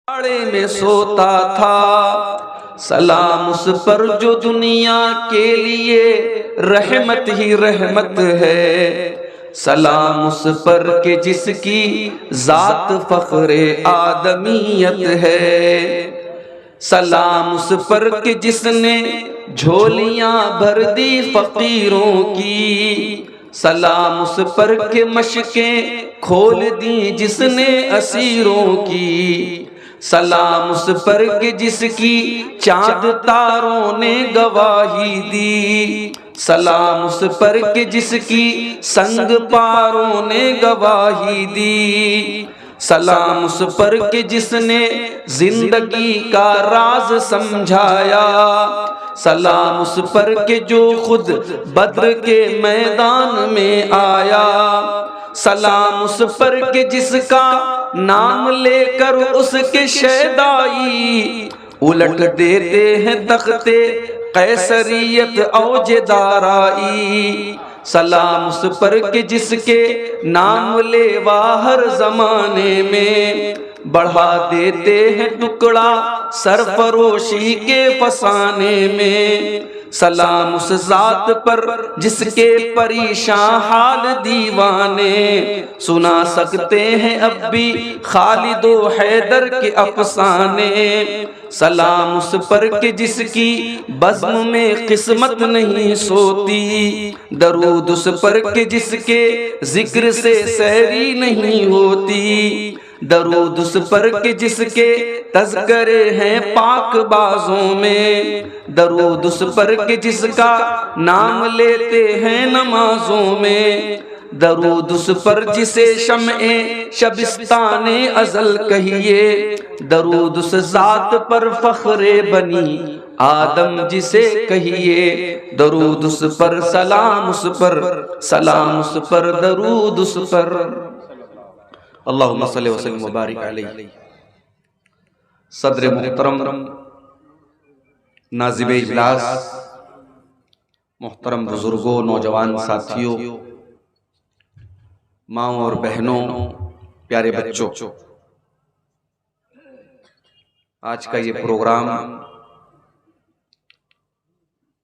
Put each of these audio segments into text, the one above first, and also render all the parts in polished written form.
باڑے میں سوتا تھا، سلام اس پر جو دنیا کے لیے رحمت ہی رحمت ہے، سلام اس پر کہ جس کی ذات فخر آدمیت ہے، سلام اس پر کہ جس نے جھولیاں بھر دی فقیروں کی، سلام اس پر کہ مشکیں کھول دی جس نے اسیروں کی، سلام اس پر کہ جس کی چاند تاروں نے گواہی دی، سلام اس پر کہ جس کی سنگ پاروں نے گواہی دی، سلام اس پر کہ جس نے زندگی کا راز سمجھایا، سلام اس پر کہ جو خود بدر کے میدان میں آیا، سلام اس پر کہ جس کا نام لے کر اس کے شیدائی الٹ دیتے ہیں تخت قیصریت اوج دارائی، سلام اس پر کہ جس کے نام لیوا ہر زمانے میں بڑھا دیتے ہیں ٹکڑا سرفروشی کے فسانے میں، سلام اس ذات پر جس کے پریشان حال دیوانے سنا سکتے ہیں اب بھی خالد و حیدر کے افسانے، سلام اس پر کہ جس کی بزم میں قسمت نہیں سوتی، درود اس پر کہ جس کے ذکر سے سحری نہیں ہوتی، درود اس پر کہ جس کے تذکرے ہیں پاک بازوں میں، درود اس پر کہ جس کا نام لیتے ہیں نمازوں میں، درود اس پر جسے شمع شبستان ازل کہیے، درود اس ذات پر فخر بنی آدم جسے کہیے، درود اس پر سلام اس پر سلام اس پر درود اس پر، اللہم صلی وسلم وبارک علیہ۔ صدر محترم، ناظم اجلاس، محترم بزرگوں، نوجوان ساتھیوں، ماؤں اور بہنوں، پیارے بچوں، آج کا یہ پروگرام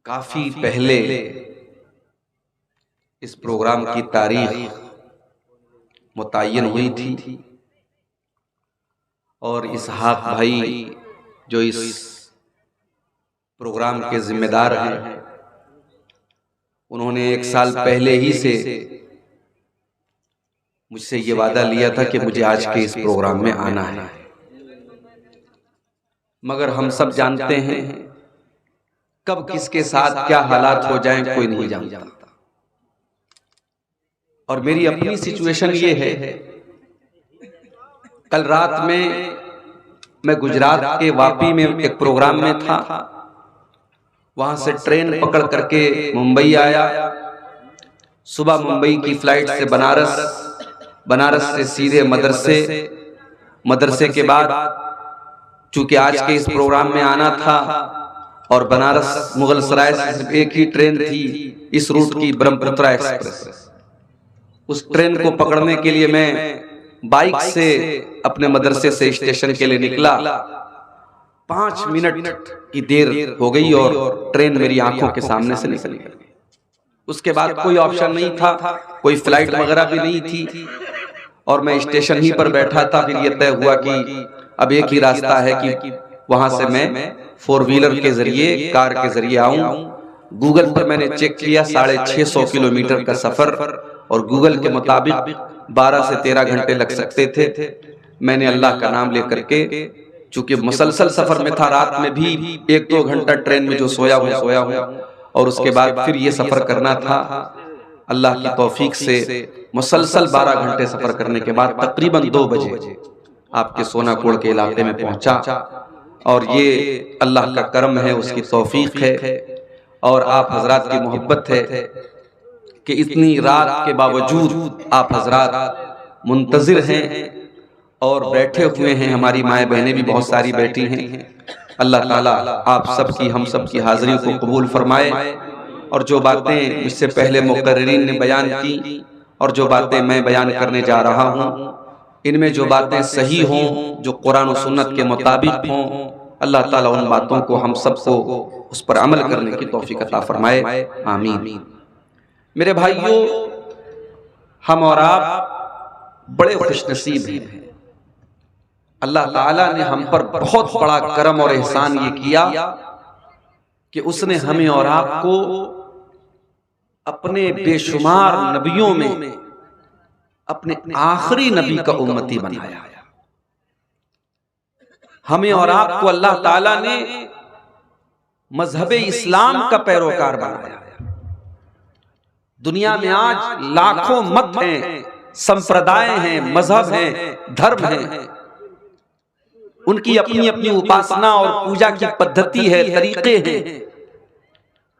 کافی پہلے اس پروگرام کی تاریخ متعین ہوئی تھی، اور اسحاق بھائی جو اس پروگرام کے ذمہ دار ہیں، انہوں نے 1 سال پہلے ہی سے مجھ سے یہ وعدہ لیا تھا کہ مجھے آج کے اس پروگرام میں آنا ہے، مگر ہم سب جانتے ہیں کب کس کے ساتھ کیا حالات ہو جائیں کوئی نہیں جانتا، اور میری اپنی سچویشن یہ ہے، کل رات میں گجرات کے واپی میں ایک پروگرام میں تھا، وہاں سے ٹرین پکڑ کر کے ممبئی آیا، صبح ممبئی کی فلائٹ سے بنارس سے سیدھے مدرسے کے بعد چونکہ آج کے اس پروگرام میں آنا تھا، اور بنارس مغل سرائے سے صرف ایک ہی ٹرین تھی اس روٹ کی، برہمپترا ایکسپریس، اس ٹرین کو پکڑنے کے لیے میں بائک سے اپنے مدرسے سے اسٹیشن کے لیے نکلا، 5 منٹ کی دیر ہو گئی اور ٹرین میری آنکھوں کے سامنے سے نکل گئی، اس کے بعد کوئی آپشن نہیں تھا، کوئی فلائٹ وغیرہ بھی نہیں تھی، اور میں اسٹیشن ہی پر بیٹھا تھا۔ پھر یہ طے ہوا کہ اب ایک ہی راستہ ہے کہ وہاں سے میں 4 ویلر کے ذریعے، کار کے ذریعے آؤں۔ گوگل پر میں نے چیک کیا 650 کلومیٹر کا سفر، اور گوگل کے مطابق 12 سے 13 گھنٹے لگ سکتے تھے۔ میں نے اللہ کا نام لے کر کے، چونکہ مسلسل سفر میں تھا، رات میں بھی 1-2 گھنٹہ ٹرین میں جو سویا ہوں، اور اس کے بعد پھر یہ سفر کرنا تھا۔ اللہ کی توفیق سے مسلسل 12 گھنٹے سفر کرنے کے بعد تقریباً 2 بجے آپ کے سونا کوڑ کے علاقے میں پہنچا، اور یہ اللہ کا کرم ہے، اس کی توفیق ہے، اور آپ حضرات کی محبت ہے کہ اتنی رات کے باوجود آپ حضرات منتظر ہیں اور بیٹھے ہوئے ہیں۔ ہماری مائیں بہنیں بھی بہت ساری بیٹھی ہیں۔ اللہ تعالیٰ آپ سب کی، ہم سب کی حاضری کو قبول فرمائے، اور جو باتیں مجھ سے پہلے مقررین نے بیان کی اور جو باتیں میں بیان کرنے جا رہا ہوں، ان میں جو باتیں صحیح ہوں، جو قرآن و سنت کے مطابق ہوں، اللہ تعالیٰ ان باتوں کو ہم سب کو اس پر عمل کرنے کی توفیق عطا فرمائے، آمین۔ میرے بھائیوں، ہم اور آپ بڑے خوش نصیب ہیں، اللہ تعالیٰ نے ہم پر بہت بڑا کرم اور احسان یہ کیا کہ اس نے ہمیں اور آپ کو اپنے بے شمار نبیوں میں اپنے آخری نبی کا امتی بنایا۔ ہمیں اور آپ کو اللہ تعالیٰ نے مذہب اسلام کا پیروکار بنایا۔ دنیا میں آج لاکھوں مت ہیں، سمپردائے ہیں، مذہب ہیں، دھرم ہیں، ان کی اپنی اپنی اپاسنا اور پوجا کی پدھتی ہے، طریقے ہیں،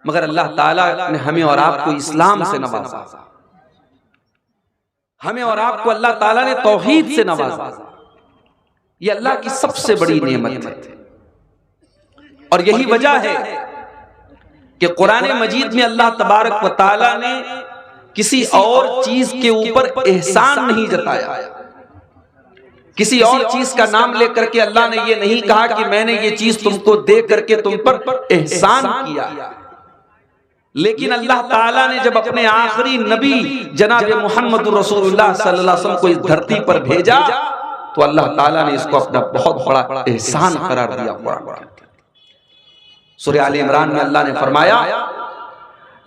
مگر اللہ تعالیٰ نے ہمیں اور آپ کو اسلام سے نوازا، ہمیں اور آپ کو اللہ تعالیٰ نے توحید سے نوازا۔ یہ اللہ کی سب سے بڑی نعمت ہے، اور یہی وجہ ہے کہ قرآن مجید میں اللہ تبارک و تعالیٰ نے کسی اور چیز کے اوپر احسان نہیں جتایا، کسی اور چیز کا نام لے کر کے اللہ نے یہ نہیں کہا کہ میں نے یہ چیز تم کو دے کر کے تم پر احسان کیا، لیکن اللہ تعالیٰ نے جب اپنے آخری نبی جناب محمد رسول اللہ صلی اللہ علیہ وسلم کو اس دھرتی پر بھیجا تو اللہ تعالیٰ نے اس کو اپنا بہت بڑا احسان قرار دیا۔ سورہ آل عمران میں اللہ نے فرمایا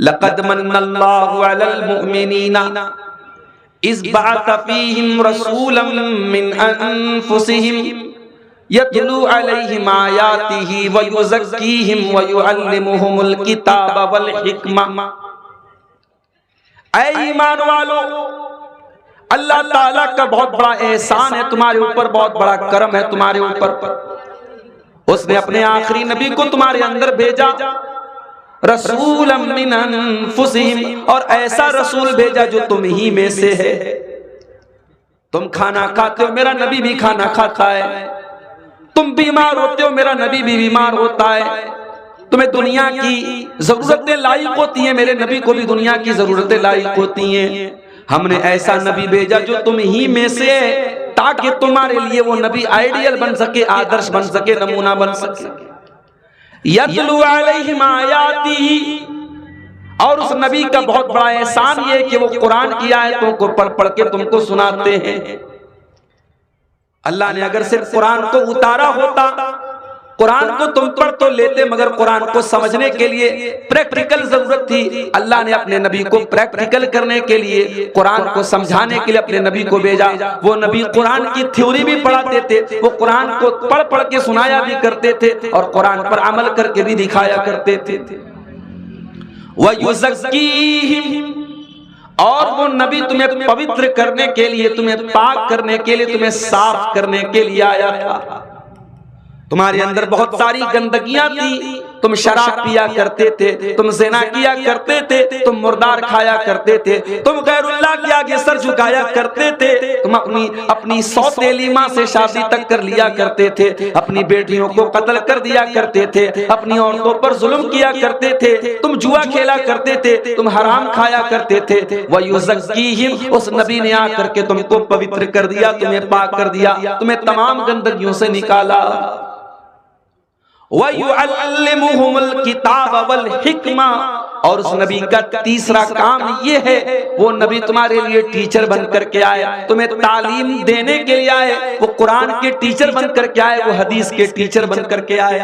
لَقَدْ مَنَّ اللَّهُ عَلَى الْمُؤْمِنِينَ إِذْ بَعَثَ فِيهِمْ رَسُولًا مِّنْ أَنفُسِهِمْ يَتْلُو عَلَيْهِمْ آيَاتِهِ وَيُزَكِّيهِمْ وَيُعَلِّمُهُمُ الْكِتَابَ وَالْحِكْمَةَ۔ اے ایمان والو، اللہ تعالیٰ کا بہت بڑا احسان ہے تمہارے اوپر، بہت بڑا کرم ہے تمہارے اوپر، اس نے اپنے آخری نبی کو تمہارے اندر بھیجا، رسولا من انفسہم، اور ایسا رسول بھیجا جو تم ہی میں سے ہے۔ تم کھانا کھاتے ہو، میرا نبی بھی کھانا کھاتا ہے، تم بیمار ہوتے ہو، میرا نبی بھی بیمار ہوتا ہے، تمہیں دنیا کی ضرورتیں لاحق ہوتی ہیں، میرے نبی کو بھی دنیا کی ضرورتیں لاحق ہوتی ہیں۔ ہم نے ایسا نبی بھیجا جو تم ہی میں سے ہے، تاکہ تمہارے لیے وہ نبی آئیڈیل بن سکے، آدرش بن سکے، نمونہ بن سکے۔ یتلو علیہم آیاتہ، اور اس نبی کا بہت بڑا احسان یہ ہے کہ وہ قرآن کی آیتوں کو پڑھ پڑھ کے تم کو سناتے ہیں۔ اللہ نے اگر صرف قرآن کو اتارا ہوتا، قرآن کو تم پر تو لیتے، مگر قرآن کو سمجھنے کے لیے پریکٹیکل ضرورت تھی، اللہ نے اپنے نبی کو پریکٹیکل کرنے کے لیے، قرآن کو سمجھانے کے لیے اپنے نبی کو بھیجا۔ وہ نبی قرآن کی تھیوری بھی پڑھاتے تھے، وہ قرآن کو پڑھ پڑھ کے سنایا بھی کرتے تھے، اور قرآن پر عمل کر کے بھی دکھایا کرتے تھے۔ وَيُزَكِّيهِمْ، اور وہ نبی تمہیں پوتر کرنے کے لیے، تمہیں پاک کرنے کے لیے، تمہیں صاف کرنے کے لیے آیا تھا۔ تمہارے اندر بہت ساری گندگیاں تھی، تم شراب پیا کرتے تھے، تم زنا کیا کرتے تھے، تم مردار کھایا کرتے تھے، تم غیر اللہ کے آگے سر جھکایا کرتے تھے، تم اپنی سوتیلی ماں سے شادی تک کر لیا کرتے تھے، اپنی بیٹیوں کو قتل کر دیا کرتے تھے، اپنی عورتوں پر ظلم کیا کرتے تھے، تم جوا کھیلا کرتے تھے، تم حرام کھایا کرتے تھے۔ وَيُزَكِّيهِمْ، اس نبی نے آ کر کے تم کو پوتر کر دیا، تمہیں پاک کر دیا، تمہیں تمام گندگیوں سے نکالا۔ وَيُعَلِّمُهُمُ الْكِتَابَ وَالْحِكْمَةَ، اور اس نبی کا تیسرا کام یہ ہے، وہ نبی تمہارے لیے ٹیچر بن کر کے آئے، تمہیں تعلیم دینے کے لیے آئے، وہ قرآن کے ٹیچر بن کر کے آئے، وہ حدیث کے ٹیچر بن کر کے آئے۔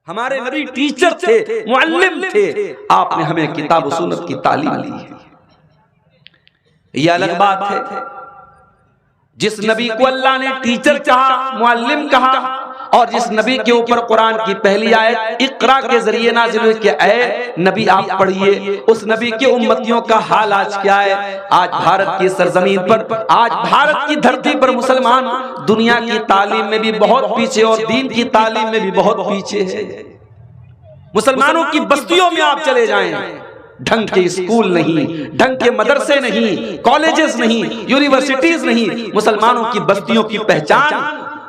ہمارے نبی ٹیچر تھے، معلم تھے، آپ نے ہمیں کتاب و سنت کی تعلیم دی ہے۔ یہ الگ بات ہے، جس نبی کو اللہ نے ٹیچر کہا، معلم کہا، اور جس نبی کے اوپر قرآن کی پہلی آیت اقرا کے ذریعے نازل ہوئی کہ اے نبی آپ پڑھیے، اس نبی کے امتیوں کا حال آج کیا ہے؟ آج بھارت کی سرزمین پر، آج بھارت کی دھرتی پر مسلمان دنیا کی تعلیم میں بھی بہت پیچھے، اور دین کی تعلیم میں بھی بہت پیچھے ہے۔ مسلمانوں کی بستیوں میں آپ چلے جائیں، ڈھنگ کے اسکول نہیں، ڈھنگ کے مدرسے نہیں، کالجز نہیں، یونیورسٹیز نہیں، مسلمانوں کی بستیوں کی پہچان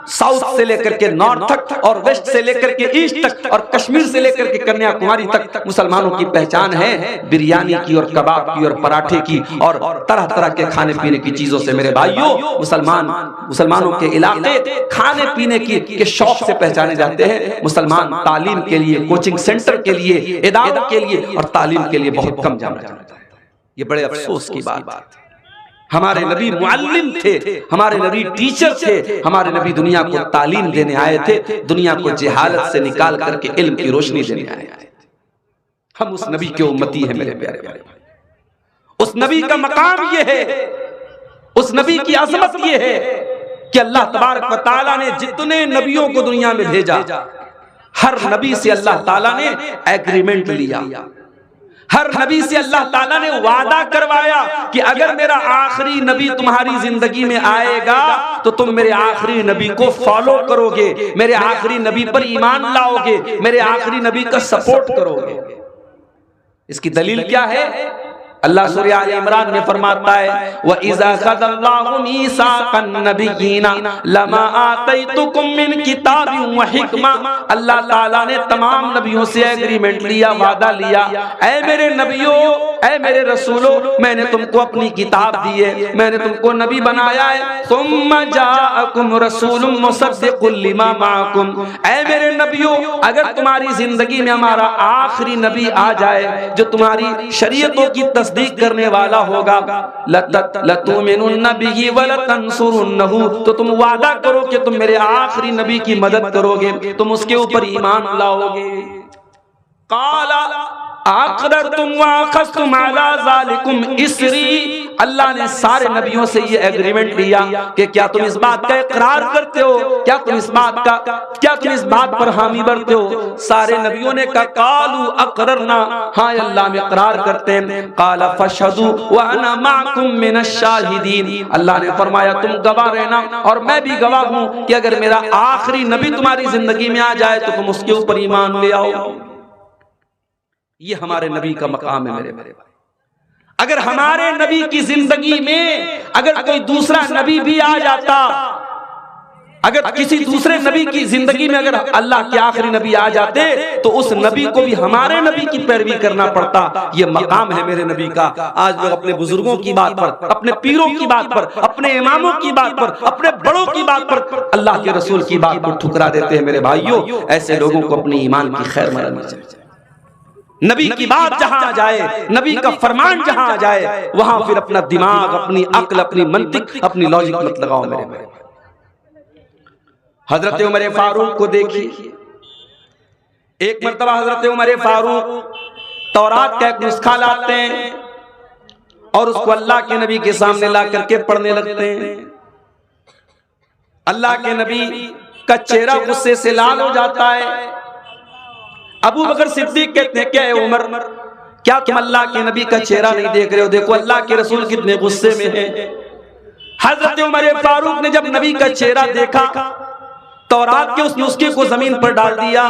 ساؤتھ سے لے کر کے نارتھ تک اور ویسٹ سے لے کر کے ایسٹ تک اور کشمیر سے لے کر کے کنیا کماری تک مسلمانوں کی پہچان ہے بریانی کی اور کباب کی اور پراٹھے کی اور طرح طرح کے کھانے پینے کی چیزوں سے۔ میرے بھائیوں، مسلمانوں کے علاقے کھانے پینے کے شوق سے پہچانے جاتے ہیں۔ مسلمان تعلیم کے لیے، کوچنگ سینٹر کے لیے، اداروں کے لیے اور تعلیم کے لیے بہت کم جانا جاتا ہے۔ یہ بڑے افسوس کی بات ہے۔ ہمارے نبی معلم تھے، ہمارے نبی ٹیچر تھے، ہمارے نبی دنیا کو تعلیم دینے آئے تھے، دنیا کو جہالت سے نکال کر کے علم کی روشنی دینے آئے تھے۔ ہم اس نبی کے امتی ہیں میرے پیارے بھائی۔ اس نبی کا مقام یہ ہے، اس نبی کی عظمت یہ ہے کہ اللہ تبارک و تعالیٰ نے جتنے نبیوں کو دنیا میں بھیجا، ہر نبی سے اللہ تعالیٰ نے ایگریمنٹ لیا، ہر نبی سے اللہ تعالیٰ نے وعدہ کروایا کہ اگر میرا آخری نبی تمہاری زندگی میں آئے گا تو تم میرے آخری نبی کو فالو کرو گے، میرے آخری نبی پر ایمان لاؤ گے، میرے آخری نبی کا سپورٹ کرو گے۔ اس کی دلیل کیا ہے؟ اللہ سورہ آل عمران میں فرماتا ہے وَإِذَا خَذَ اللَّهُ مِيثَاقَ النَّبِيِّينَ لَمَا آتَيْتُكُم مِّن كِتَابٍ وَحِکْمَةٍ۔ اللہ تعالیٰ نے تمام نبیوں سے ایگریمنٹ لیا، وعدہ لیا، اے میرے نبیوں، اے میرے رسولوں، میں نے تم کو اپنی کتاب دی ہے، میں نے تم کو نبی بنایا ہے۔ ثُمَّ جَاءَكُمْ رَسُولٌ مُصَدِّقٌ لِّمَا مَعَكُمْ۔ اے میرے نبیوں، اگر تمہاری زندگی میں ہمارا آخری نبی آ جائے جو تمہاری شریعتوں کی تصدیق کرنے والا ہوگا، لَتُؤْمِنُنَّ بِهِ وَلَتَنصُرُنَّهُ، تو تم وعدہ کرو کہ تم میرے آخری نبی کی مدد کرو گے، تم اس کے اوپر ایمان لاؤ گے۔ قَالَ اَقْرَرْتُمْ وَأَخَذْتُمْ عَلَىٰ ذَلِكُمْ إِصْرِي۔ اللہ نے سارے نبیوں سے یہ ایگریمنٹ لیا کہ کیا تم اس بات کا اقرار کرتے ہو، کیا تم اس بات پر حامی بھرتے ہو؟ سارے نبیوں نے کہا قالوا اقررنا، ہاں اللہ میں اقرار کرتے ہیں۔ قال فاشهدوا وانا معكم من الشاهدين، اللہ نے فرمایا تم گواہ رہنا اور میں بھی گواہ ہوں کہ اگر میرا آخری نبی تمہاری زندگی میں آ جائے تو تم اس کے اوپر ایمان لے آؤ۔ یہ ہمارے نبی کا مقام ہے میرے بھائی۔ اگر ہمارے نبی کی زندگی میں اگر کوئی دوسرا نبی بھی آ جاتا، اگر کسی دوسرے نبی کی زندگی میں اگر اللہ کے آخری نبی آ جاتے تو اس نبی کو بھی ہمارے نبی کی پیروی کرنا پڑتا۔ یہ مقام ہے میرے نبی کا۔ آج لوگ اپنے بزرگوں کی بات پر، اپنے پیروں کی بات پر، اپنے اماموں کی بات پر، اپنے بڑوں کی بات پر اللہ کے رسول کی بات کو ٹھکرا دیتے ہیں۔ میرے بھائیوں، ایسے لوگوں کو اپنی ایمان کی خیر ملنی چاہیے۔ نبی کی بات جہاں آ جائے، نبی کا فرمان جہاں آ جائے، وہاں پھر اپنا دماغ، اپنی عقل، اپنی منطق، اپنی لاجک مت لگاؤ میرے بھائی۔ حضرت عمر فاروق کو دیکھیے، ایک مرتبہ حضرت عمر فاروق تورات کا ایک نسخہ لاتے ہیں اور اس کو اللہ کے نبی کے سامنے لا کر کے پڑھنے لگتے ہیں۔ اللہ کے نبی کا چہرہ غصے سے لال ہو جاتا ہے۔ ابو بکر صدیق کہتے ہیں کہ اے عمر، کیا تم اللہ کے نبی کا چہرہ نہیں دیکھ رہے ہو؟ دیکھو اللہ کے رسول کتنے غصے میں ہیں۔ حضرت عمر فاروق نے جب نبی کا چہرہ دیکھا، تورات کے اس نسخے کو زمین پر ڈال دیا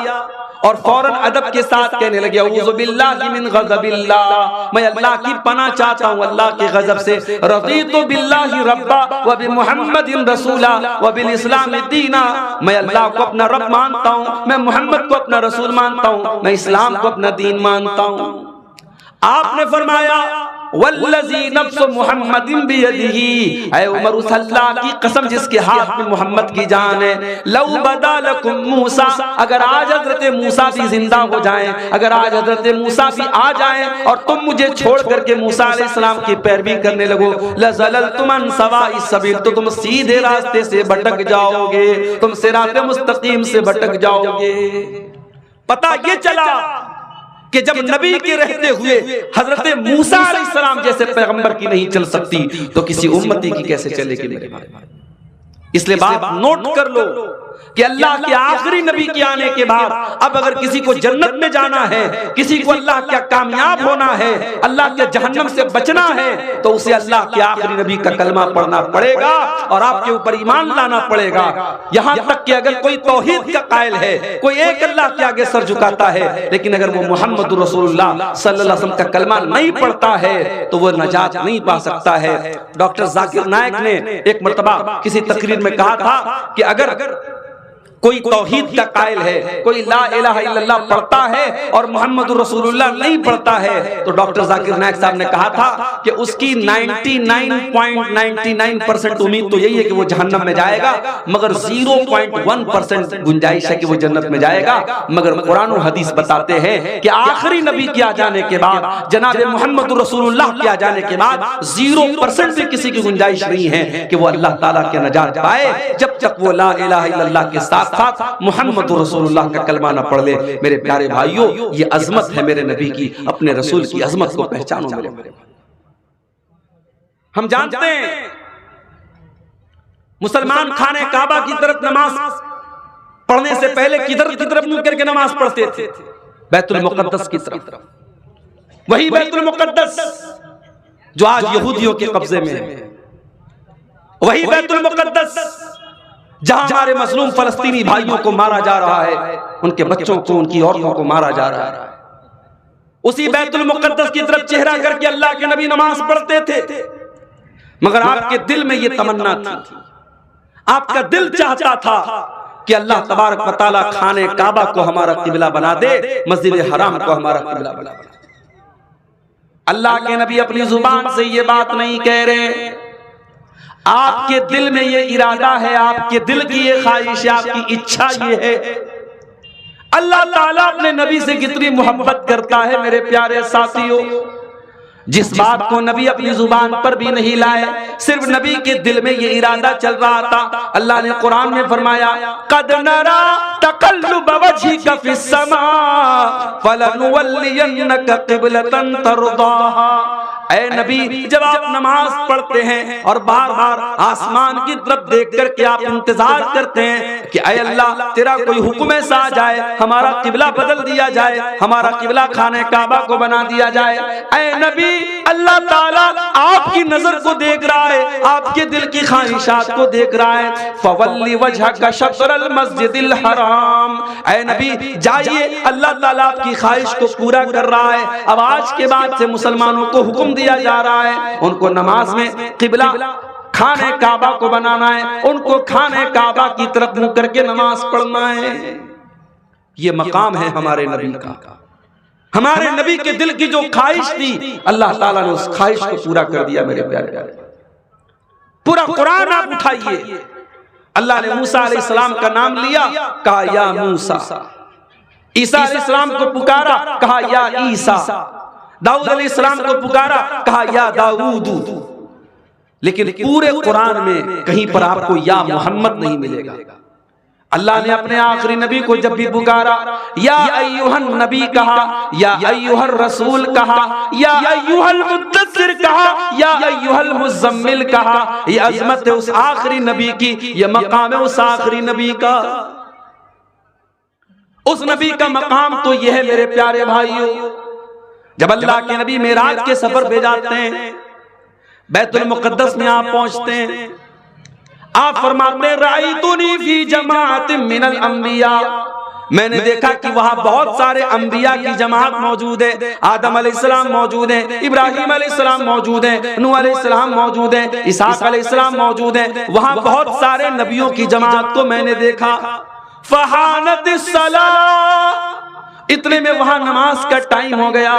اور فوراً ادب کے ساتھ کہنے لگے اعوذ باللہ من غضب اللہ، میں اللہ کی پناہ چاہتا ہوں اللہ کے غضب سے۔ رضیت باللہ ربا وبمحمد رسولا وبالاسلام دینا، میں اللہ کو اپنا رب مانتا ہوں، میں محمد کو اپنا رسول مانتا ہوں، میں اسلام کو اپنا دین مانتا ہوں۔ آپ نے فرمایا والذی نفس محمد بیدہ، اے عمر اس اللہ کی قسم جس کے ہاتھ میں محمد کی جان ہے، لو بدا لکم موسیٰ، اگر آج حضرت موسیٰ بھی زندہ ہو جائیں، اگر آج حضرت موسیٰ بھی آ جائیں اور تم مجھے چھوڑ کر کے موسیٰ علیہ السلام کی پیروی کرنے لگو، لزللتم عن سواء السبیل، تو تم سیدھے راستے سے بھٹک جاؤ گے، تم صراط مستقیم سے بھٹک جاؤ گے۔ پتہ یہ چلا کہ جب نبی کے رہتے ہوئے حضرت موسیٰ علیہ السلام جیسے پیغمبر کی نہیں چل سکتی تو کسی امتی کی کیسے چلے گی میرے بھائی؟ اس لیے بات نوٹ کر لو، کہ اللہ کے آخری نبی کے آنے کے بعد اب اگر کسی کو جنت میں جانا ہے، کسی کو اللہ کیا کامیاب ہونا ہے، اللہ کے جہنم سے بچنا ہے، تو اسے اللہ کے آخری نبی کا کلمہ پڑھنا پڑے گا اور آپ کے اوپر ایمان لانا پڑے گا۔ یہاں تک کہ اگر کوئی توحید کا قائل ہے، کوئی ایک اللہ کے آگے سر جھکاتا ہے، لیکن اگر وہ محمد رسول اللہ صلی اللہ علیہ وسلم کا کلمہ نہیں پڑھتا ہے تو وہ نجات نہیں پا سکتا ہے۔ ڈاکٹر ذاکر نائک نے ایک مرتبہ کسی تقریر میں کہا تھا کہ اگر کوئی توحید کا قائل ہے، کوئی لا الہ الا اللہ پڑھتا ہے اور محمد رسول اللہ نہیں پڑھتا ہے، تو ڈاکٹر ذاکر نائک صاحب نے کہا تھا کہ اس کی 99.99% امید تو یہی ہے کہ وہ جہنم میں جائے گا، مگر 0.1% گنجائش ہے کہ وہ جنت میں جائے گا۔ مگر قرآن و حدیث بتاتے ہیں کہ آخری نبی کے آ جانے کے بعد، جناب محمد رسول اللہ کے آ جانے کے بعد 0% بھی کسی کی گنجائش نہیں ہے کہ وہ اللہ تعالیٰ کے نجات پائے، جب تک وہ لا الہ الا اللہ کے ساتھ محمد رسول اللہ کا کلمہ نہ پڑھ لے۔ میرے پیارے بھائیوں، یہ عظمت ہے میرے نبی کی، اپنے رسول کی عظمت کو پہچانو میرے بھائی۔ ہم جانتے ہیں مسلمان خانہ کعبہ کی طرف نماز پڑھنے سے پہلے کدھر کی طرف منہ کر کے نماز پڑھتے تھے؟ بیت المقدس کی طرف۔ وہی بیت المقدس جو آج یہودیوں کے قبضے میں ہے، وہی بیت المقدس جہاں ہمارے مظلوم فلسطینی بھائیوں کو مارا جا رہا ہے، ان کے بچوں کو، ان کی عورتوں کو مارا جا رہا ہے، اسی بیت المقدس کی طرف چہرہ کر کے اللہ کے نبی نماز پڑھتے تھے۔ مگر آپ کے دل میں یہ تمنا تھی، آپ کا دل چاہتا تھا کہ اللہ تبارک و تعالیٰ خانہ کعبہ کو ہمارا قبلہ بنا دے، مسجد حرام کو ہمارا قبلہ بنا دے۔ اللہ کے نبی اپنی زبان سے یہ بات نہیں کہہ رہے، آپ کے دل میں یہ ارادہ ہے، آپ کے دل کی یہ خواہش ہے، آپ کی اچھا یہ ہے۔ اللہ تعالیٰ اپنے نبی سے کتنی محبت کرتا ہے میرے پیارے ساتھیوں، جس بات کو نبی اپنی زبان پر بھی نہیں لائے، صرف نبی کے دل میں یہ ارادہ چل رہا تھا۔ اللہ نے قرآن میں فرمایا قَدْ نَرَا تَقَلُّبَ وَجْهِكَ فِي السَّمَاءِ فَلَنُوَلِّيَنَّكَ قِبْلَةً تَرْضَاهَا۔ اے نبی، جب آپ نماز پڑھتے ہیں اور بار بار آسمان کی طرف دیکھ کر کے آپ انتظار کرتے ہیں کہ اے اللہ تیرا کوئی حکم ایسا آ جائے، ہمارا قبلہ بدل دیا جائے، ہمارا قبلہ خانہ کعبہ کو بنا دیا جائے، اے نبی اللہ تعالیٰ آپ کی نظر کو دیکھ رہا ہے، آپ کے دل کی خواہشات کو دیکھ رہا ہے۔ فَوَلِّ وَجْهَكَ شَطْرَ الْمَسْجِدِ الْحَرَامِ۔ اے نبی جائیے، اللہ تعالیٰ آپ کی خواہش کو پورا کر رہا ہے۔ اب آج کے بعد سے مسلمانوں کو حکم دیا جا رہا ہے، ان کو نماز میں قبلہ خانہ کعبہ کو بنانا ہے، ان کو خانہ کعبہ کی طرف منہ کر کے نماز پڑھنا ہے۔ یہ مقام ہے ہمارے نبی کا، ہمارے نبی کے دل کی جو خواہش تھی اللہ تعالیٰ نے اس خواہش کو پورا کر دیا میرے پیارے۔ پورا قرآن آپ اٹھائیے، اللہ نے موسیٰ علیہ السلام کا نام لیا، کہا یا موسیٰ۔ عیسیٰ علیہ السلام کو پکارا، کہا یا عیسیٰ۔ داؤد علیہ السلام کو پکارا، کہا یا داؤد۔ لیکن پورے قرآن میں کہیں پر آپ کو یا محمد نہیں ملے گا۔ اللہ نے اپنے آخری نبی کو جب بھی پکارا، یا ایوہ النبی کہا، یا ایوہ الرسول کہا، یا ایوہ المدثر کہا، یا ایوہ المزمل کہا۔ یہ عظمت ہے اس آخری نبی کی، یہ مقام ہے اس آخری نبی کا۔ اس نبی کا مقام تو یہ ہے میرے پیارے بھائیوں، جب اللہ کے نبی معراج کے سفر پہ جاتے ہیں، بیت المقدس میں آپ پہنچتے ہیں، آپ فرماتے ہیں رأیتنی فی جماعت من الانبیاء، میں نے دیکھا کہ وہاں بہت سارے انبیاء کی جماعت موجود ہے، آدم علیہ السلام موجود ہیں، ابراہیم علیہ السلام موجود ہیں، نوح علیہ السلام موجود ہیں، اسحاق علیہ السلام موجود ہیں، وہاں بہت سارے نبیوں کی جماعت کو میں نے دیکھا۔ فحانت الصلاۃ، اتنے میں وہاں نماز کا ٹائم ہو گیا۔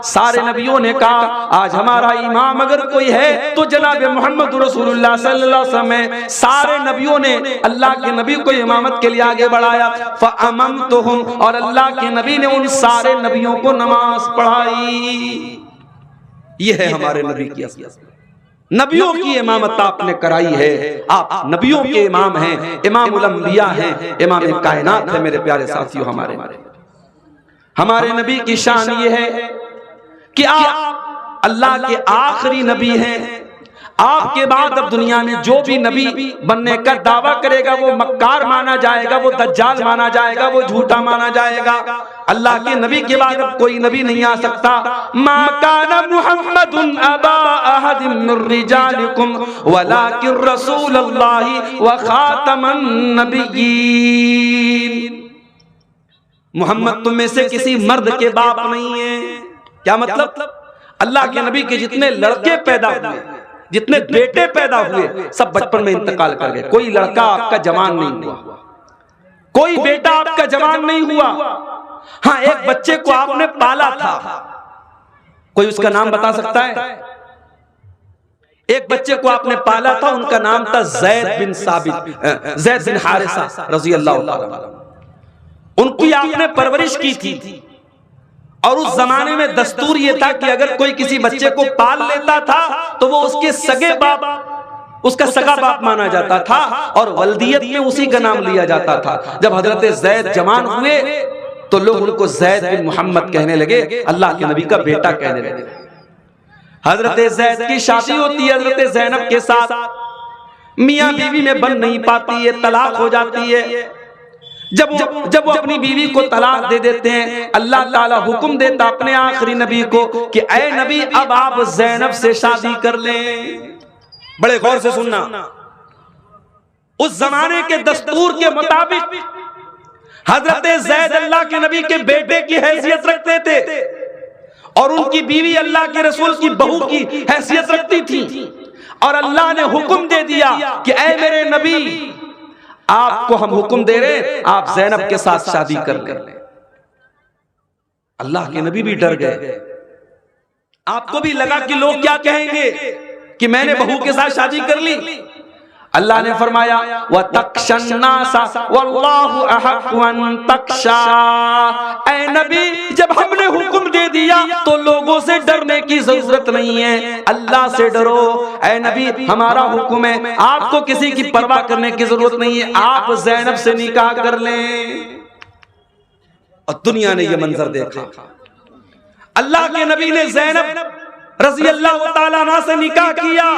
سارے نبیوں نے کہا آج ہمارا امام اگر کوئی ہے تو جناب محمد رسول اللہ صلی اللہ علیہ وسلم ہے۔ سارے نبیوں نے اللہ کے نبی کو امامت کے لیے آگے بڑھایا۔ فَأَمَمْتُهُمْ، اور اللہ کے نبی نے ان سارے نبیوں کو نماز پڑھائی۔ یہ ہے ہمارے نبی کی اصلیت، نبیوں کی امامت آپ نے کرائی ہے، آپ نبیوں کے امام ہیں، امام الانبیاء ہیں، امام کائنات ہے میرے پیارے ساتھیوں۔ ہمارے نبی کی شان یہ ہے کہ آپ اللہ کے آخری نبی ہیں، آپ کے بعد اب دنیا میں جو بھی نبی بننے کا دعویٰ کرے گا وہ مکار مانا جائے گا، وہ دجال مانا جائے گا، وہ جھوٹا مانا جائے گا۔ اللہ کے نبی کے بعد اب کوئی نبی نہیں آ سکتا۔ ما کان محمد ابا احد من رجالکم ولکن رسول اللہ وخاتم النبیین۔ محمد تم میں سے کسی مرد کے باپ نہیں ہے۔ کیا مطلب؟ اللہ کے نبی کے جتنے لڑکے پیدا ہوئے، جتنے بیٹے پیدا ہوئے، سب بچپن میں انتقال کر گئے۔ کوئی لڑکا آپ کا جوان نہیں ہوا، کوئی بیٹا آپ کا جوان نہیں ہوا۔ ہاں ایک بچے کو آپ نے پالا تھا، کوئی اس کا نام بتا سکتا ہے؟ ایک بچے کو آپ نے پالا تھا، ان کا نام تھا زید بن حارثہ رضی اللہ تعالیٰ عنہ۔ ان کی آپ نے پرورش کی تھی، اور اس زمانے میں دستور یہ تھا کہ اگر کوئی کسی بچے کو پال لیتا تھا تو وہ اس کے سگے باپ، اس کا سگا باپ مانا جاتا تھا، اور ولدیت میں اسی کا نام لیا جاتا تھا۔ جب حضرت زید جوان ہوئے تو لوگ ان کو زید بن محمد کہنے لگے، اللہ کے نبی کا بیٹا کہنے لگے۔ حضرت زید کی شادی ہوتی ہے حضرت زینب کے ساتھ، میاں بیوی میں بن نہیں پاتی ہے، طلاق ہو جاتی ہے۔ جب وہ اپنی بیوی کو طلاق دے دیتے ہیں، اللہ تعالیٰ حکم دیتا اپنے آخری نبی کو کہ اے نبی اب آپ زینب سے شادی کر لیں۔ بڑے غور سے سننا، اس زمانے کے دستور کے مطابق حضرت زید اللہ کے نبی کے بیٹے کی حیثیت رکھتے تھے، اور ان کی بیوی اللہ کے رسول کی بہو کی حیثیت رکھتی تھی، اور اللہ نے حکم دے دیا کہ اے میرے نبی آپ کو ہم حکم دے رہے آپ زینب کے ساتھ شادی کر لیں۔ اللہ کے نبی بھی ڈر گئے، آپ کو بھی لگا کہ لوگ کیا کہیں گے کہ میں نے بہو کے ساتھ شادی کر لی۔ اللہ نے فرمایا وَتَخْشَى النَّاسَ وَاللَّهُ أَحَقُّ أَن تَخْشَىٰ۔ اے نبی جب ہم نے حکم دے دیا تو لوگوں سے ڈرنے کی ضرورت نہیں ہے، اللہ سے ڈرو۔ اے نبی ہمارا حکم ہے، آپ کو کسی کی پرواہ کرنے کی ضرورت نہیں ہے، آپ زینب سے نکاح کر لیں۔ اور دنیا نے یہ منظر دیکھا، اللہ کے نبی نے زینب رضی اللہ تعالیٰ عنہ سے نکاح کیا،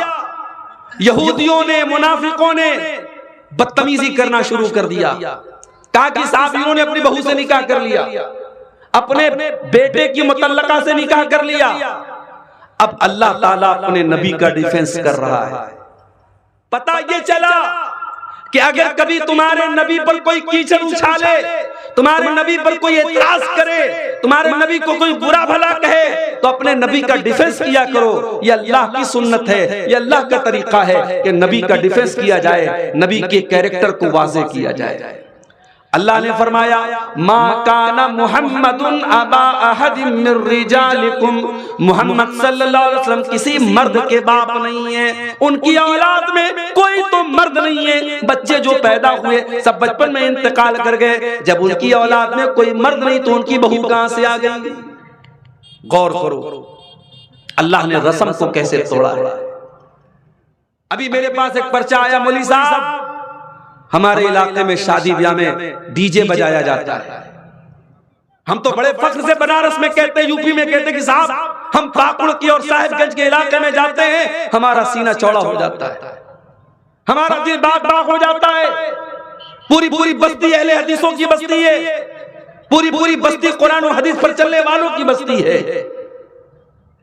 یہودیوں نے منافقوں نے بدتمیزی کرنا شروع کر دیا، کہا کہ صحابیوں نے اپنی بہو سے نکاح کر لیا، اپنے بیٹے کی مطلقہ سے نکاح کر لیا۔ اب اللہ تعالیٰ اپنے نبی کا ڈیفنس کر رہا ہے۔ پتہ یہ چلا کہ اگر کبھی تمہارے نبی پر کوئی کیچڑ اچھالے، تمہارے نبی پر کوئی اعتراض کرے، تمہارے نبی کو کوئی برا بھلا کہے تو اپنے نبی کا ڈیفنس کیا کرو۔ یہ اللہ کی سنت ہے، یہ اللہ کا طریقہ ہے کہ نبی کا ڈیفنس کیا جائے، نبی کے کیریکٹر کو واضح کیا جائے۔ اللہ نے فرمایا ما کان محمد ابا احد من رجالکم، محمد صلی اللہ علیہ وسلم کسی مرد کے باپ نہیں ہے، ان کی اولاد میں کوئی تو مرد نہیں ہے۔ بچے جو پیدا ہوئے سب بچپن میں انتقال کر گئے، جب ان کی اولاد میں کوئی مرد نہیں تو ان کی بہو کہاں سے آ گئی؟ غور کرو اللہ نے رسم کو کیسے توڑا ہے۔ ابھی میرے پاس ایک پرچہ آیا، مولوی صاحب ہمارے علاقے میں شادی بیاہ میں ڈی جے بجایا جاتا ہے۔ ہم تو بڑے فخر سے بنارس میں کہتے ہیں، یوپی میں کہتے ہیں کہ صاحب ہم پاکڑ کی اور صاحب گنج کے علاقے میں جاتے ہیں، ہمارا سینہ چوڑا ہو جاتا ہے، ہمارا دل باغ باغ ہو جاتا ہے۔ پوری بستی اہل حدیثوں کی بستی ہے، پوری بستی قرآن و حدیث پر چلنے والوں کی بستی ہے۔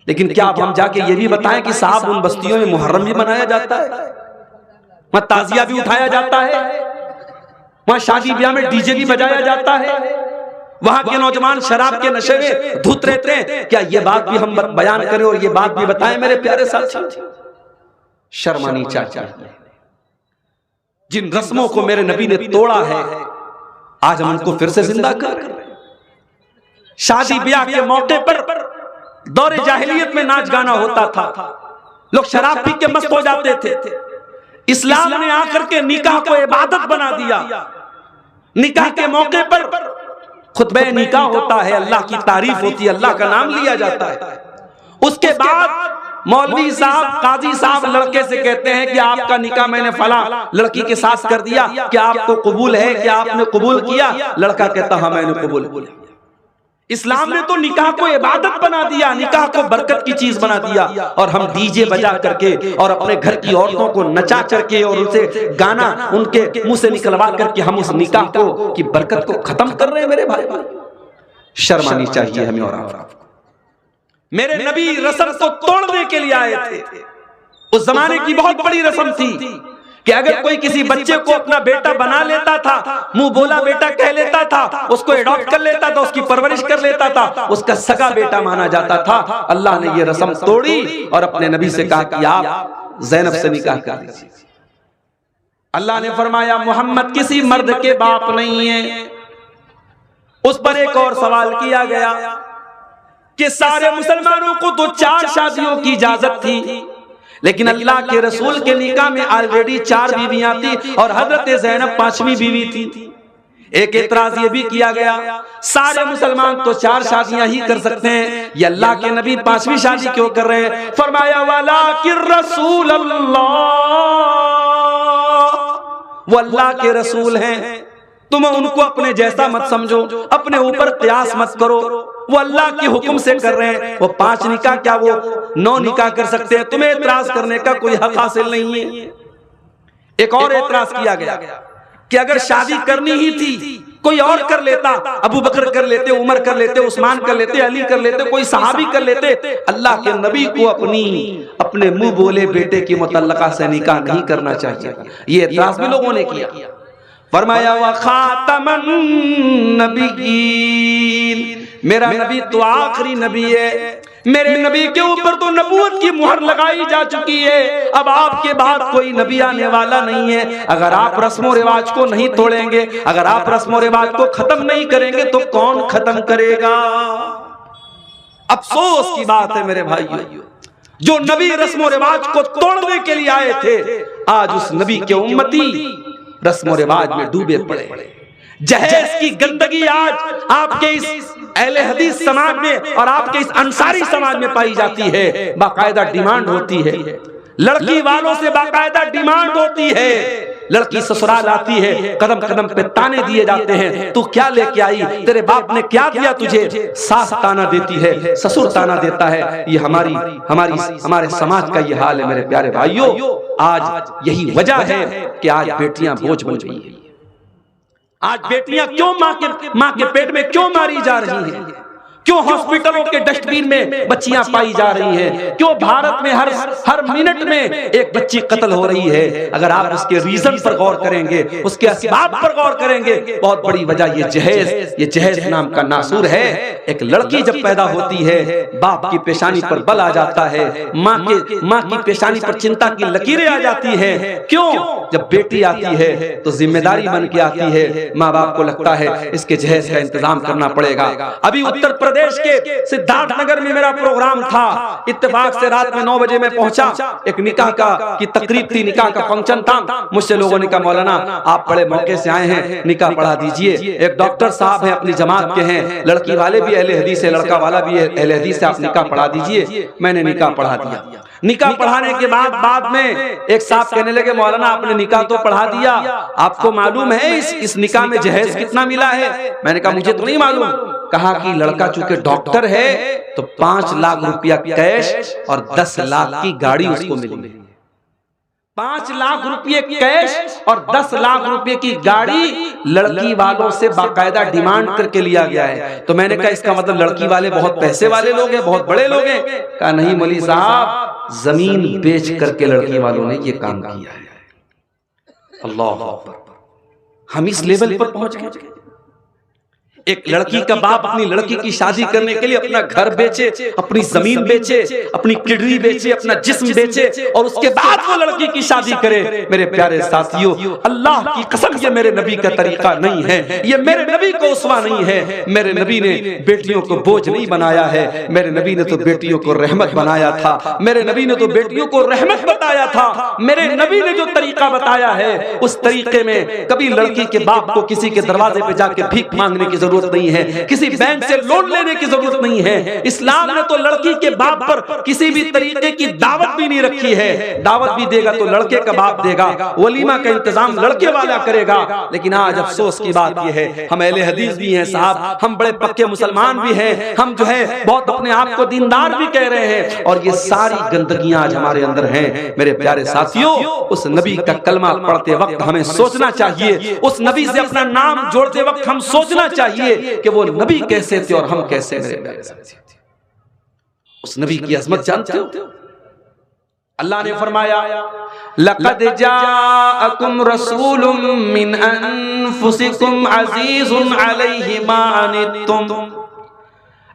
لیکن کیا اب ہم جا کے یہ بھی بتائیں کہ صاحب ان بستیوں میں محرم بھی منایا جاتا ہے، وہاں تعزیہ بھی اٹھایا جاتا ہے، وہاں شادی بیاہ میں ڈی جے بھی بجایا جاتا ہے، وہاں کے نوجوان شراب کے نشے میں دھت رہتے ہیں؟ کیا یہ بات بھی ہم بیان کریں اور یہ بات بھی بتائیں میرے پیارے ساتھی؟ شرم آنی چاہیے۔ جن رسموں کو میرے نبی نے توڑا ہے آج ہم ان کو پھر سے زندہ کر رہے ہیں۔ شادی بیاہ کے موقع پر دور جاہلیت میں ناچ گانا ہوتا تھا، لوگ شراب پی کے مست ہو جاتے تھے۔ اسلام نے آ کر کے نکاح کو عبادت بنا دیا۔ نکاح کے موقع پر خطبہ نکاح ہوتا ہے، اللہ کی تعریف ہوتی ہے، اللہ کا نام لیا جاتا ہے۔ اس کے بعد مولوی صاحب قاضی صاحب لڑکے سے کہتے ہیں کہ آپ کا نکاح میں نے فلاں لڑکی کے ساتھ کر دیا، کیا آپ کو قبول ہے، کیا آپ نے قبول کیا؟ لڑکا کہتا ہاں میں نے قبول کیا۔ اسلام نے تو نکاح کو عبادت بنا دیا، نکاح کو برکت کی چیز بنا دیا، اور ہم ڈی جے بجا کر کے اور اپنے گھر کی عورتوں کو نچا کر کے اور ان سے گانا ان کے منہ سے نکلوا کر کے ہم اس نکاح کو کی برکت کو ختم کر رہے ہیں۔ میرے بھائی شرم آنی چاہیے ہمیں اور آپ کو۔ میرے نبی رسم کو توڑنے کے لیے آئے تھے۔ اس زمانے کی بہت بڑی رسم تھی کہ اگر کوئی کسی بچے کو اپنا بیٹا بنا لیتا تھا، منہ بولا بیٹا کہہ لیتا تھا، اس کو اڈاپٹ کر لیتا تھا، اس کی پرورش کر لیتا تھا، اس کا سگا بیٹا مانا جاتا تھا۔ اللہ نے یہ رسم توڑی اور اپنے نبی سے کہا کہ آپ زینب سے نکاح کر لیجیے۔ اللہ نے فرمایا محمد کسی مرد کے باپ نہیں ہے۔ اس پر ایک اور سوال کیا گیا کہ سارے مسلمانوں کو تو 4 شادیوں کی اجازت تھی، لیکن اللہ کے رسول کے نکاح میں آلریڈی 4 بیویاں تھی اور حضرت زینب 5ویں بیوی تھی۔ ایک اعتراض یہ بھی کیا گیا سارے مسلمان تو 4 شادیاں ہی کر سکتے ہیں، یہ اللہ کے نبی 5ویں شادی کیوں کر رہے ہیں؟ فرمایا وَلَٰكِن رسول اللہ، وہ اللہ کے رسول ہیں، تم ان کو اپنے جیسا مت سمجھو، اپنے اوپر قیاس مت کرو، وہ اللہ کے حکم سے کر رہے ہیں۔ وہ 5 نکاح کیا وہ 9 نکاح کر سکتے ہیں، تمہیں اعتراض کرنے کا کوئی حق حاصل نہیں ہے۔ ایک اور اعتراض کیا گیا کہ اگر شادی کرنی ہی تھی کوئی اور کر لیتا، ابو بکر کر لیتے، عمر کر لیتے، عثمان کر لیتے، علی کر لیتے، کوئی صحابی کر لیتے، اللہ کے نبی کو اپنے منہ بولے بیٹے کی متعلقہ سے نکاح نہیں کرنا چاہیے۔ یہ اعتراض بھی لوگوں نے کیا۔ فرمایا وَخَاتَمَ النَّبِيِّينَ، میرا نبی تو آخری نبی ہے، میرے نبی کے اوپر تو نبوت کی مہر لگائی جا چکی ہے، اب آپ کے بعد کوئی نبی آنے والا نہیں ہے۔ اگر آپ رسم و رواج کو نہیں توڑیں گے، اگر آپ رسم و رواج کو ختم نہیں کریں گے تو کون ختم کرے گا؟ افسوس کی بات ہے میرے بھائیو، جو نبی رسم و رواج کو توڑنے کے لیے آئے تھے، آج اس نبی کے امتی رسم و رواج میں ڈوبے پڑے۔ جہیز کی گندگی آج آپ کے اس اہل حدیث سماج میں اور آپ کے اس انصاری سماج میں پائی جاتی ہے۔ باقاعدہ ڈیمانڈ ہوتی ہے، لڑکی والوں سے باقاعدہ ڈیمانڈ ہوتی ہے، لڑکی سسرال آتی ہے، قدم قدم پہ تانے دیے جاتے ہیں، تو کیا لے کے آئی، تیرے باپ نے کیا دیا تجھے؟ ساس تانا دیتی ہے، سسر تانا دیتا ہے۔ یہ ہمارے سماج کا یہ حال ہے میرے پیارے بھائیوں۔ آج یہی وجہ ہے کہ آج بیٹیاں بوجھ بن گئی ہیں۔ آج بیٹیاں کیوں ماں کے پیٹ میں کیوں ماری جا رہی ہیں؟ کیوں ہاسپٹلوں کے ڈسٹ بین میں بچیاں پائی جا رہی ہیں؟ کیوں بھارت میں ہر منٹ میں ایک بچی قتل ہو رہی ہے؟ اگر آپ اس کے ریزن پر غور کریں گے، اس کے اسباب پر غور کریں گے، بہت بڑی وجہ یہ جہیز نام کا ناسور ہے۔ ایک لڑکی جب پیدا ہوتی ہے، باپ کی پیشانی پر بل آ جاتا ہے، ماں کی پیشانی پر چنتا کی لکیریں آ جاتی ہیں۔ کیوں؟ جب بیٹی آتی ہے تو ذمہ داری بن کے آتی ہے، ماں باپ کو لگتا ہے اس کے جہیز کا انتظام کرنا پڑے گا۔ ابھی اتر پردیش کے سدھارتھ نگر میں میرا پروگرام تھا، اتفاق سے رات میں 9 بجے میں پہنچا، ایک نکاح کی تقریب تھی، نکاح کا فنکشن تھا۔ مجھ سے لوگوں نے کہا مولانا آپ بڑے موقع سے آئے ہیں، نکاح پڑھا دیجئے۔ ایک ڈاکٹر صاحب ہیں، اپنی جماعت کے ہیں، لڑکی والے بھی اہل حدیث ہے، لڑکا والا بھی اہل حدیث ہے، آپ نکاح پڑھا دیجئے۔ میں نے نکاح پڑھا دیا۔ نکاح پڑھانے کے بعد میں ایک صاحب کہنے لگے مولانا آپ نے نکاح تو پڑھا دیا، آپ کو معلوم ہے اس نکاح میں جہیز کتنا ملا ہے؟ میں نے کہا مجھے تو نہیں معلوم۔ کہا کہ لڑکا چونکہ ڈاکٹر ہے تو 5 لاکھ روپیہ کیش اور 10 لاکھ کی گاڑی اس کو ملی۔ 5 لاکھ روپے کیش اور 10 لاکھ روپے کی گاڑی لڑکی والوں سے باقاعدہ ڈیمانڈ کر کے لیا گیا ہے۔ تو میں نے کہا اس کا مطلب لڑکی والے بہت پیسے والے لوگ ہیں، بہت بڑے لوگ ہیں؟ کہا نہیں مولوی صاحب، زمین بیچ کر کے لڑکی والوں نے یہ کام کیا ہے۔ اللہ اکبر، ہم اس لیول پر پہنچ گئے۔ ایک لڑکی کا باپ اپنی لڑکی کی شادی کرنے کے لیے اپنا گھر بیچے، اپنی زمین بیچے، اپنی کڈنی بیچے، اپنا جسم بیچے، اور اس کے بعد وہ لڑکی کی شادی کرے۔ میرے پیارے ساتھیوں، اللہ کی قسم یہ میرے نبی کا طریقہ نہیں ہے، یہ میرے نبی کو اسوہ نہیں ہے۔ میرے نبی نے بیٹیوں کو بوجھ نہیں بنایا ہے، میرے نبی نے تو بیٹیوں کو رحمت بنایا تھا، میرے نبی نے تو بیٹیوں کو رحمت بتایا تھا۔ میرے نبی نے جو طریقہ بتایا ہے اس طریقے میں کبھی لڑکی کے باپ کو کسی کے دروازے پہ جا کے بھیک مانگنے کی ضرورت ضرورت نہیں ہے، کسی بینک سے لون لینے کی ضرورت نہیں ہے۔ اسلام نے تو لڑکی کے باپ پر کسی بھی طریقے کی دعوت بھی نہیں رکھی ہے، دعوت بھی دے گا تو لڑکے کا باپ دے گا، ولیمہ کا انتظام لڑکے والا کرے گا۔ لیکن آج افسوس کی بات یہ ہے، ہم اہل حدیث بھی ہیں صاحب، ہم بڑے پکے مسلمان بھی ہیں، ہم جو ہے بہت اپنے آپ کو دیندار بھی کہہ رہے ہیں، اور یہ ساری گندگیاں آج ہمارے اندر ہیں۔ میرے پیارے ساتھیوں، اس نبی کا کلمہ پڑھتے وقت ہمیں سوچنا چاہیے، اس نبی سے اپنا نام جوڑتے وقت ہم سوچنا چاہیے کہ وہ نبی کیسے تھے اور ہم کیسے میرے پیارے ساتھیوں۔ اس نبی کی عظمت جانتے ہو؟ اللہ نے فرمایا لَقَدْ جَاءَكُمْ رَسُولٌ مِّنْ أَنفُسِكُمْ عَزِيزٌ عَلَيْهِ مَا عَنِتُّمْ۔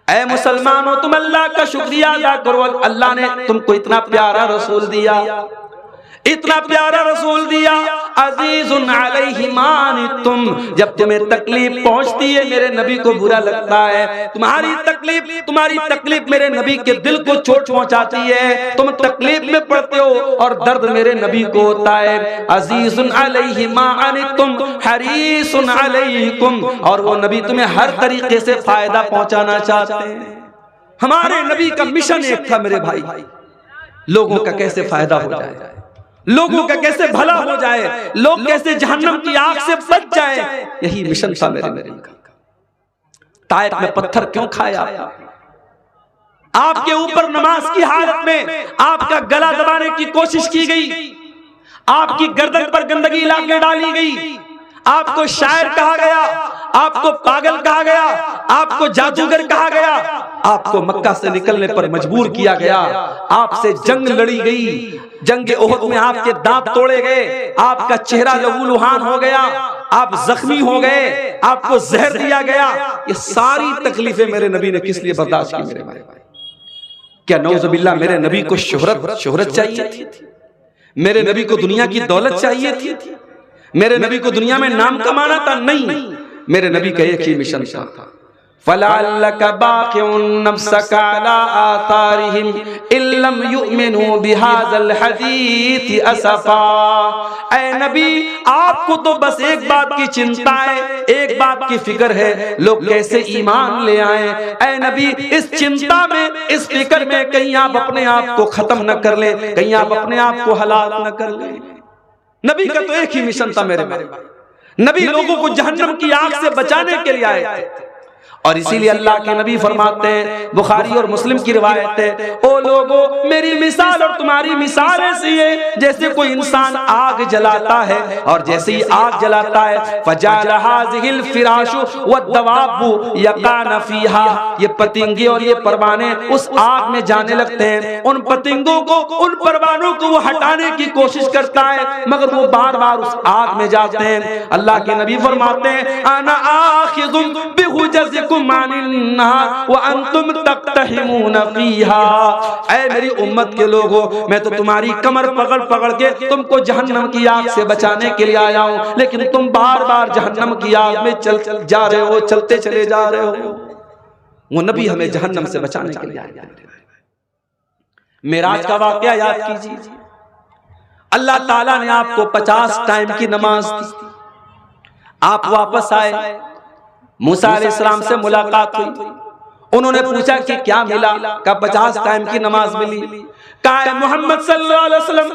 اے مسلمانوں، تم اللہ کا شکریہ ادا کرو، اللہ نے تم کو اتنا پیارا رسول دیا، اتنا پیارا رسول دیا، عزیز علیہ ما عنتم، جب تمہیں تکلیف پہنچتی ہے میرے نبی کو برا لگتا ہے، تمہاری تکلیف میرے نبی کے دل کو چوٹ پہنچاتی ہے، تم تکلیف میں پڑتے ہو اور درد میرے نبی کو ہوتا ہے۔ عزیز علیہ ما عنتم حریص علیکم، اور وہ نبی تمہیں ہر طریقے سے فائدہ پہنچانا چاہتے ہیں۔ ہمارے نبی کا مشن ایک تھا میرے بھائی، لوگوں کا کیسے فائدہ ہو جائے، لوگوں کا کیسے بھلا ہو جائے، لوگ کیسے جہنم کی آگ سے بچ جائیں، یہی مشن تھا میرے نبی کا۔ طائف میں پتھر کیوں کھایا؟ آپ کے اوپر نماز کی حالت میں آپ کا گلا دبانے کی کوشش کی گئی، آپ کی گردن پر گندگی لا کے ڈالی گئی، آپ کو شاعر کہا گیا، آپ کو پاگل کہا گیا، آپ کو جادوگر کہا گیا، آپ کو مکہ سے نکلنے پر مجبور کیا گیا، آپ سے جنگ لڑی گئی، جنگ احد میں آپ کے دانت توڑے گئے، آپ کا چہرہ لہو لہان ہو گیا، آپ زخمی ہو گئے، آپ کو زہر دیا گیا۔ یہ ساری تکلیفیں میرے نبی نے کس لیے برداشت کی میرے بھائی؟ کیا نعوذ باللہ میرے نبی کو شہرت چاہیے تھی؟ میرے نبی کو دنیا کی دولت چاہیے تھی؟ میرے نبی کو دنیا میں نام کمانا تھا؟ نہیں، میرے نبی کا ایک ہی مشن تھا، فَلَعَلَّكَ بَاقِعٌ نَفْسَكَ عَلَىٰ آثَارِهِمْ إِن لَّمْ يُؤْمِنُوا بِهَٰذَا الْحَدِيثِ أَسَفًا۔ اے نبی، آپ کو تو بس ایک بات کی چنتا ہے، ایک بات کی فکر ہے، لوگ کیسے ایمان لے آئیں۔ اے نبی، اس چنتا میں، اس فکر میں کہیں آپ اپنے آپ کو ختم نہ کر لیں، کہیں آپ اپنے آپ کو ہلاک نہ کر لیں۔ نبی کا تو ایک ہی مشن تھا میرے بھائی، نبی لوگوں کو جہنم کی آگ سے بچانے کے لیے آئے تھے، اور اسی لیے اللہ کے نبی فرماتے ہیں، بخاری اور مسلم کی روایت ہے، او لوگو میری مثال اور تمہاری مثال ایسی ہے جیسے کوئی انسان آگ جلاتا ہے، اور جیسے ہی آگ جلاتا ہے فَجَعَلَ هَٰذِهِ الْفِرَاشُ وَالدَّوَابُ يَقَعْنَ فِيهَا، یہ پتنگے اور یہ پروانے اس آگ میں جانے لگتے ہیں، ان پتنگوں کو، ان پروانوں کو وہ ہٹانے کی کوشش کرتا ہے، مگر وہ بار بار اس آگ میں جاتے ہیں۔ اللہ کے نبی فرماتے ہیں انا آخذ بحجزکم عن النار وانتم تقتحمون فیہا، اے میری امت کے لوگوں، میں تو تمہاری کمر پکڑ پکڑ کے تم کو جہنم کی آگ سے بچانے کے لیے آیا ہوں، لیکن تم بار بار جہنم کی آگ میں جا رہے ہو، چلتے چلے جا رہے ہو۔ وہ نبی ہمیں جہنم سے بچانے کے لیے آیا۔ معراج کا واقعہ یاد کیجیے، اللہ تعالیٰ نے آپ کو 50 ٹائم کی نماز دی، آپ واپس آئے، موسیٰ علیہ السلام سے ملاقات ہوئی، انہوں نے پوچھا کہ کیا ملا؟ کہا 50 ٹائم کی نماز ملی۔ کہا محمد صلی اللہ علیہ وسلم،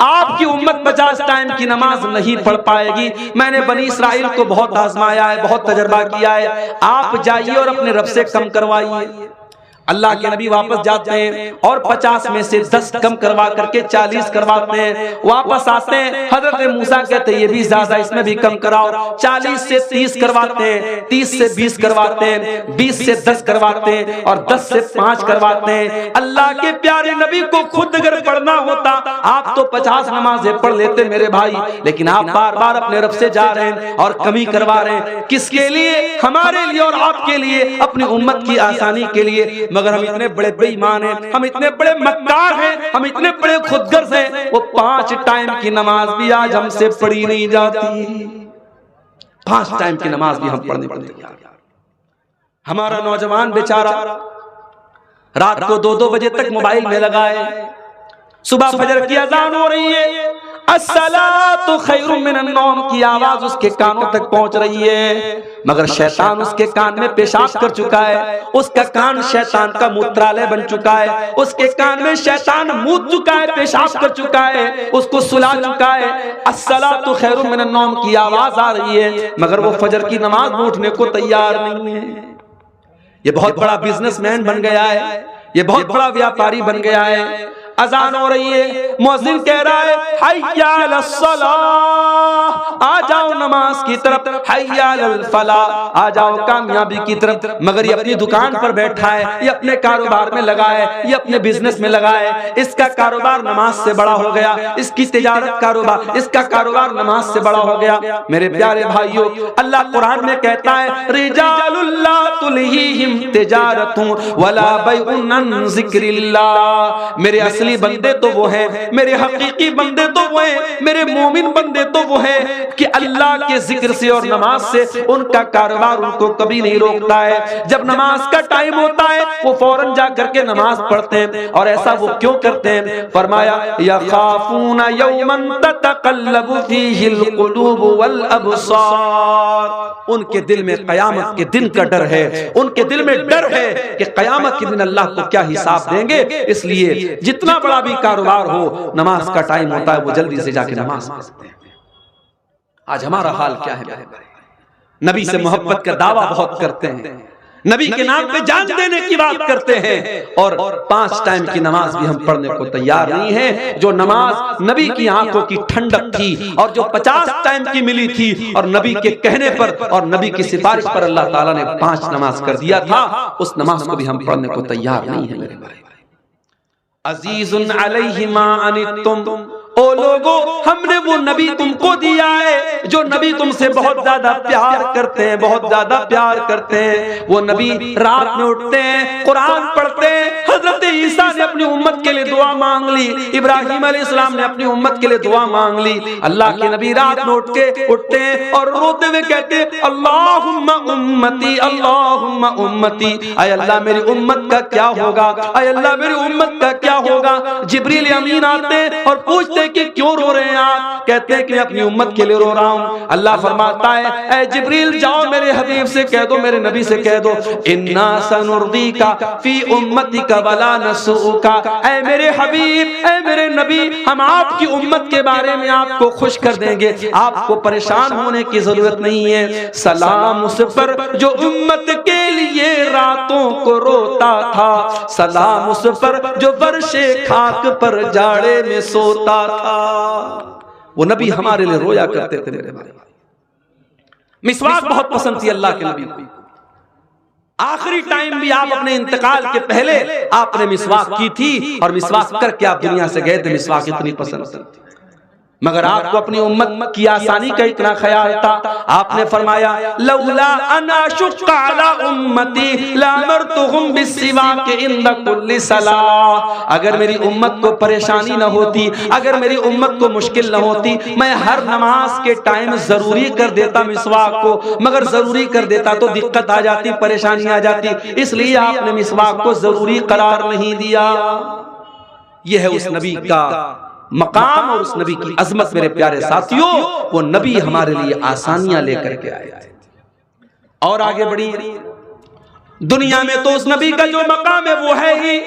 آپ کی امت 50 ٹائم کی نماز نہیں پڑھ پائے گی، میں نے بنی اسرائیل کو بہت آزمایا ہے، بہت تجربہ کیا ہے، آپ جائیے اور اپنے رب سے کم کروائیے۔ اللہ کے نبی واپس جاتے ہیں اور 50 میں سے 10 کم کروا کر کے 40 کرواتے ہیں، واپس آتے ہیں، حضرت موسیٰ کہتے ہیں یہ بھی زیادہ، اس میں بھی کم کراؤ، 40 سے 30 کرواتے ہیں، 30 سے 20 کرواتے ہیں، 20 سے 10 کرواتے ہیں، اور 10 سے 5 کرواتے ہیں۔ اللہ کے پیارے نبی کو خود اگر پڑھنا ہوتا آپ تو 50 نمازیں پڑھ لیتے میرے بھائی، لیکن آپ بار بار اپنے رب سے جا رہے ہیں اور کمی کروا رہے ہیں، کس کے لیے؟ ہمارے لیے اور آپ کے لیے، اپنی امت کی آسانی کے لیے۔ مگر ہم اتنے بڑے بے ایمان ہیں، ہم اتنے بڑے مکار ہیں، ہم اتنے بڑے خود غرض ہیں، وہ 5 ٹائم کی نماز بھی آج ہم سے پڑھی نہیں جاتی، 5 ٹائم کی نماز بھی ہم پڑھنے پڑتے ہیں۔ ہمارا نوجوان بیچارہ رات کو 2-2 بجے تک موبائل میں لگا ہے، صبح فجر کی اذان ہو رہی ہے، الصلاۃ خیر من النوم کی آواز اس کے کانوں تک پہنچ رہی ہے، مگر شیطان اس کے کان میں پیشاب کر چکا ہے، اس کا کان شیطان کا موترالے بن چکا ہے، اس کے کان میں شیطان موت چکا ہے، پیشاب کر چکا ہے، اس کو سلا چکا ہے۔ الصلاۃ خیر من النوم کی آواز آ رہی ہے، مگر وہ فجر کی نماز میں اٹھنے کو تیار نہیں ہے۔ یہ بہت بڑا بزنس مین بن گیا ہے، یہ بہت بڑا ویاپاری بن گیا ہے۔ اذان ہو رہی ہے، مؤذن کہہ رہا ہے حی علی الصلاۃ، آ جاؤ نماز کی طرف، حی علی الفلاح، آ جاؤ کامیابی کی طرف، مگر یہ اپنی دکان پر بیٹھا ہے، یہ اپنے کاروبار میں لگا ہے، یہ اپنے بزنس میں لگا ہے، اس کا کاروبار نماز سے بڑا ہو گیا، اس کی تجارت کاروبار، اس کا کاروبار نماز سے بڑا ہو گیا۔ میرے پیارے بھائیوں، اللہ قرآن میں کہتا ہے رجال لا تلہیہم تجارت ولا بیع عن ذکر اللہ، میرے اصلی بندے تو وہ ہیں، میرے حقیقی بندے تو وہ ہیں، میرے مومن بندے تو وہ ہیں کہ اللہ کے ذکر سے اور نماز سے ان کا کاروبار ان کو کبھی نہیں روکتا ہے۔ جب نماز کا ٹائم ہوتا ہے وہ فوراً جا کر کے نماز پڑھتے ہیں، اور ایسا وہ کیوں کرتے ہیں؟ فرمایا یخافون یوما تتقلب فیہ القلوب والابصار، ان کے دل میں قیامت کے دن کا ڈر ہے، ان کے دل میں ڈر ہے کہ قیامت کے دن اللہ کو کیا حساب دیں گے، اس لیے جتنا بڑا بھی کاروبار ہو، نماز کا ٹائم ہوتا ہے وہ جلدی سے جا کے نماز پڑھتے ہیں۔ آج ہمارا حال کیا ہے؟ نبی سے محبت کا دعویٰ بہت کرتے ہیں، نبی کے نام پہ جان دینے کی بات کرتے ہیں، اور 5 ٹائم کی نماز بھی ہم پڑھنے کو تیار نہیں ہیں۔ جو نماز نبی کی آنکھوں کی ٹھنڈک تھی اور جو 50 ٹائم کی ملی تھی، اور نبی کے کہنے پر اور نبی کی سفارش پر اللہ تعالیٰ نے 5 نماز کر دیا تھا، اس نماز کو بھی ہم پڑھنے کو تیار نہیں ہیں۔ میرے بھائی، عزیز علیہ ما عنتم، او لوگو ہم نے وہ نبی تم کو دیا ہے جو نبی تم سے بہت زیادہ پیار کرتے ہیں، بہت زیادہ پیار کرتے ہیں۔ وہ نبی رات میں اٹھتے ہیں، قرآن پڑھتے ہیں۔ حضرت عیسیٰ نے اپنی امت کے لیے دعا مانگ لی، ابراہیم علیہ السلام نے اپنی امت کے لیے دعا مانگ لی۔ اللہ کے نبی رات میں اٹھتے ہیں اور روتے ہوئے کہتے ہیں اللہم امتی، اللہم امتی، اے اللہ میری امت کا کیا ہوگا، اے اللہ میری امت کا کیا ہوگا۔ جبریل امین آتے ہیں اور پوچھتے کہ کیوں رو رہے ہیں آپ؟ کہتے ہیں کہ میں اپنی امت کے لیے رو رہا ہوں۔ اللہ فرماتا ہے اے جبریل جاؤ میرے حبیب سے کہہ دو، میرے نبی سے کہہ دو انا سنردیک فی امتک ولا نسؤک، اے میرے حبیب، اے میرے نبی، ہم آپ کی امت کے بارے میں آپ کو خوش کر دیں گے، آپ کو پریشان ہونے کی ضرورت نہیں ہے۔ سلام اس پر جو امت کے لیے راتوں کو روتا تھا، سلام اس پر جو فرش خاک پر جاڑے میں سوتا تھا۔ وہ نبی ہمارے لیے رویا کرتے تھے۔ میرے بھائی، مسواک بہت پسند تھی اللہ کے نبی کو۔ آخری ٹائم بھی آپ اپنے انتقال کے پہلے آپ نے مسواک کی تھی، اور مسواک کر کے آپ دنیا سے گئے تھے۔ مسواک اتنی پسند تھی، مگر آپ کو اپنی امت کی آسانی کا اتنا خیال تھا، آپ نے فرمایا لولا ان اشق علی امتی لامرتهم بالسواک عند كل صلاۃ، اگر میری امت کو پریشانی نہ ہوتی، اگر میری امت کو مشکل نہ ہوتی، میں ہر نماز کے ٹائم ضروری کر دیتا مسواک کو، مگر ضروری کر دیتا تو دقت آ جاتی، پریشانی آ جاتی، اس لیے آپ نے مسواک کو ضروری قرار نہیں دیا۔ یہ ہے اس نبی کا مقام اور اس نبی کی عظمت۔ میرے پیارے ساتھیوں، وہ نبی ہمارے لیے آسانیاں لے کر کے آئے تھے۔ اور آگے بڑھی، دنیا میں تو اس نبی کا جو مقام ہے وہ ہے ہی،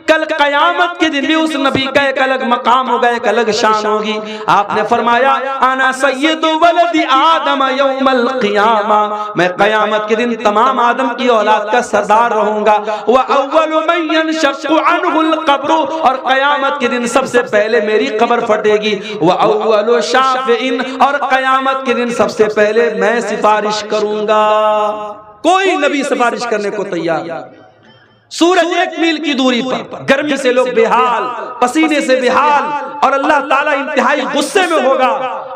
کل قیامت کے دن بھی اس نبی کا ایک الگ مقام ہوگا، ایک الگ شان ہوگی۔ آپ نے فرمایا انا سید ولد آدم یوم القیامہ، میں قیامت کے دن تمام آدم کی اولاد کا سردار رہوں گا۔ واول من ينشق عنه القبر، اور قیامت کے دن سب سے پہلے میری قبر پھٹے گی۔ واول شافع، اور قیامت کے دن سب سے پہلے میں سفارش کروں گا۔ کوئی نبی سفارش کرنے کو تیار نہیں۔ سورج 1 میل کی دوری پر، گرمی سے لوگ بے حال، پسینے سے بے حال، اور اللہ تعالیٰ انتہائی غصے میں ہوگا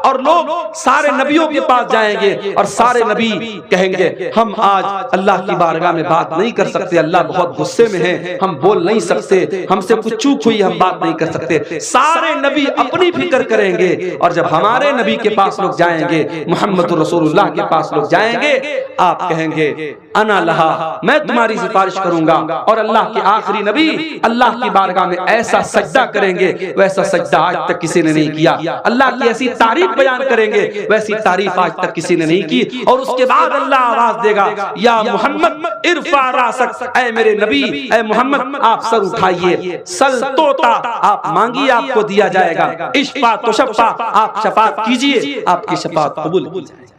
اور لوگ سارے نبیوں کے پاس جائیں گے اور سارے نبی کہیں گے ہم آج اللہ کی بارگاہ میں بات نہیں کر سکتے، اللہ بہت غصے میں ہے، ہم بول نہیں سکتے، ہم سے کچھ چوک ہوئی، ہم بات نہیں کر سکتے۔ سارے نبی اپنی فکر کریں گے، اور جب ہمارے نبی کے پاس لوگ جائیں گے، محمد رسول اللہ کے پاس لوگ جائیں گے، آپ کہیں گے انا لہا، میں تمہاری سفارش کروں گا۔ اور اللہ کے آخری نبی اللہ کی بارگاہ میں ایسا سجدہ کریں گے ویسا سجدہ آج تک کسی نے نہیں کیا، اللہ کی ایسی تعریف بیان کریں گے ویسی تعریف آج تک کسی نے نہیں کی۔ اور اس کے بعد اللہ آواز دے گا یا محمد ارفع راسک، اے میرے نبی، اے محمد آپ سر اٹھائیے، سل توتا، آپ مانگیے آپ کو دیا جائے گا، اشفع تشفع، آپ شفاعت کیجئے آپ کی شفاعت قبول کی جائے گی۔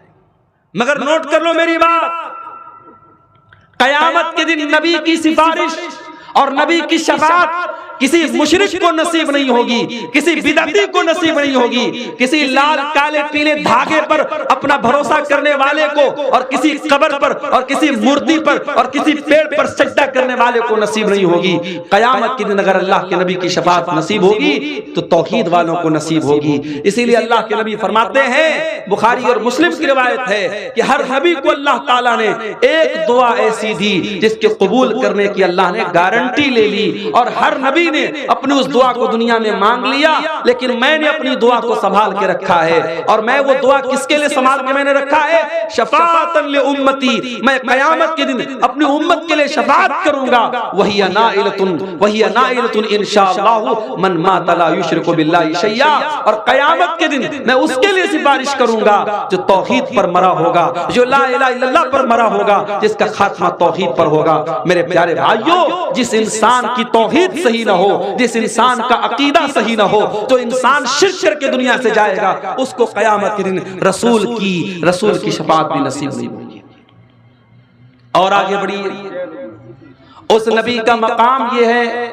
مگر نوٹ کر لو میری بات، قیامت کے دن نبی کی سفارش اور نبی کی شفاعت کسی مشرک کو نصیب نہیں ہوگی، کسی بدعتی کو نصیب نہیں ہوگی، کسی لال کالے پیلے دھاگے پر اپنا بھروسہ کرنے والے کو، اور کسی قبر پر اور کسی مورتی پر اور کسی پیڑ پر سجدہ کرنے والے کو نصیب نہیں ہوگی۔ قیامت کے دن اگر اللہ کے نبی کی شفاعت نصیب ہوگی تو توحید والوں کو نصیب ہوگی۔ اسی لیے اللہ کے نبی فرماتے ہیں، بخاری اور مسلم کی روایت ہے کہ ہر نبی کو اللہ تعالیٰ نے ایک دعا ایسی دی جس کے قبول کرنے کی اللہ نے گارنٹی لے لی، اور ہر نبی نے اپنی اس دعا کو دنیا میں مانگ لیا، لیکن میں نے اپنی دعا کو سنبھال کے رکھا ہے۔ اور میں وہ دعا کس کے لیے سنبھال کے میں نے رکھا ہے؟ شفاعتن لامتی، میں قیامت کے دن اپنی امت کے لیے شفاعت کروں گا۔ وہی نائلۃ انشاءاللہ من مات لا یشرک باللہ شیئا، اور قیامت کے دن میں اس کے لیے سفارش کروں گا جو توحید پر مرا ہوگا، جو لا الہ الا اللہ پر مرا ہوگا، جس کا خاتمہ توحید پر ہوگا۔ میرے پیارے بھائیوں، جس انسان کی توحید صحیح نہ ہو، جس انسان کا عقیدہ صحیح نہ ہو، جو انسان شرک کر کے دنیا سے جائے گا، اس کو قیامت کے دن رسول کی شفاعت بھی نصیب نہیں ہوگی۔ اور آگے بڑھیے، اس نبی کا مقام یہ ہے،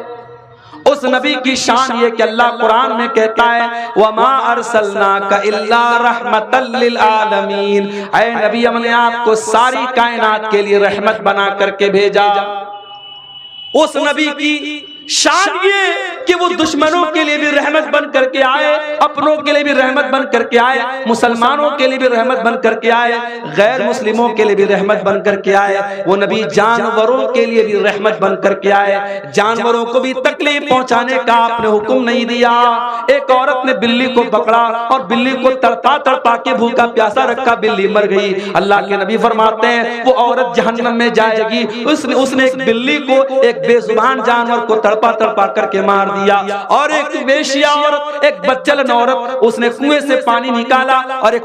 اس نبی کی شان یہ کہ اللہ قرآن میں کہتا ہے وَمَا أَرْسَلْنَاكَ إِلَّا رَحْمَةً لِّلْعَالَمِينَ، اے نبی ہم نے آپ کو ساری کائنات کے لیے رحمت بنا کر کے بھیجا۔ اس نبی کی شان یہ کہ وہ دشمنوں کے لیے بھی رحمت بن کر کے آئے، اپنوں کے لیے بھی رحمت بن کر کے آئے، مسلمانوں کے لیے بھی رحمت بن کر کے آئے، غیر مسلموں کے لیے بھی رحمت بن کر کے آئے۔ وہ نبی جانوروں کے لیے بھی رحمت بن کر کے آئے، جانوروں کو بھی تکلیف پہنچانے کا آپ نے حکم نہیں دیا۔ ایک عورت نے بلی کو پکڑا اور بلی کو تڑپا تڑپا کے بھوکا پیاسا رکھا، بلی مر گئی۔ اللہ کے نبی فرماتے ہیں وہ عورت جہنم میں جائے گی، اس نے ایک بلی کو، ایک بے زبان جانور کو تڑپا کر کے مار دیا۔ اور ایک ویشیا عورت، ایک بچلن عورت، اس نے کنویں سے پانی نکالا اور ایک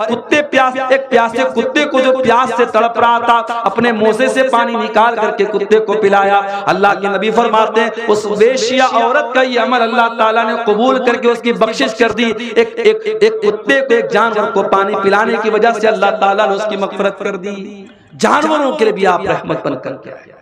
پیاسے کتے کو جو پیاس سے تڑپ رہا تھا اپنے موزے سے پانی نکال کر کے کتے کو پلایا۔ اللہ کے نبی فرماتے ہیں اس ویشیا عورت کا یہ عمل اللہ تعالیٰ نے قبول کر کے اس کی بخشش کر دی۔ ایک کتے کو، ایک جانور کو پانی پلانے کی وجہ سے اللہ تعالیٰ نے اس کی مغفرت کر دی۔ جانوروں کے لیے بھی آپ رحمت بن کر کے آئے۔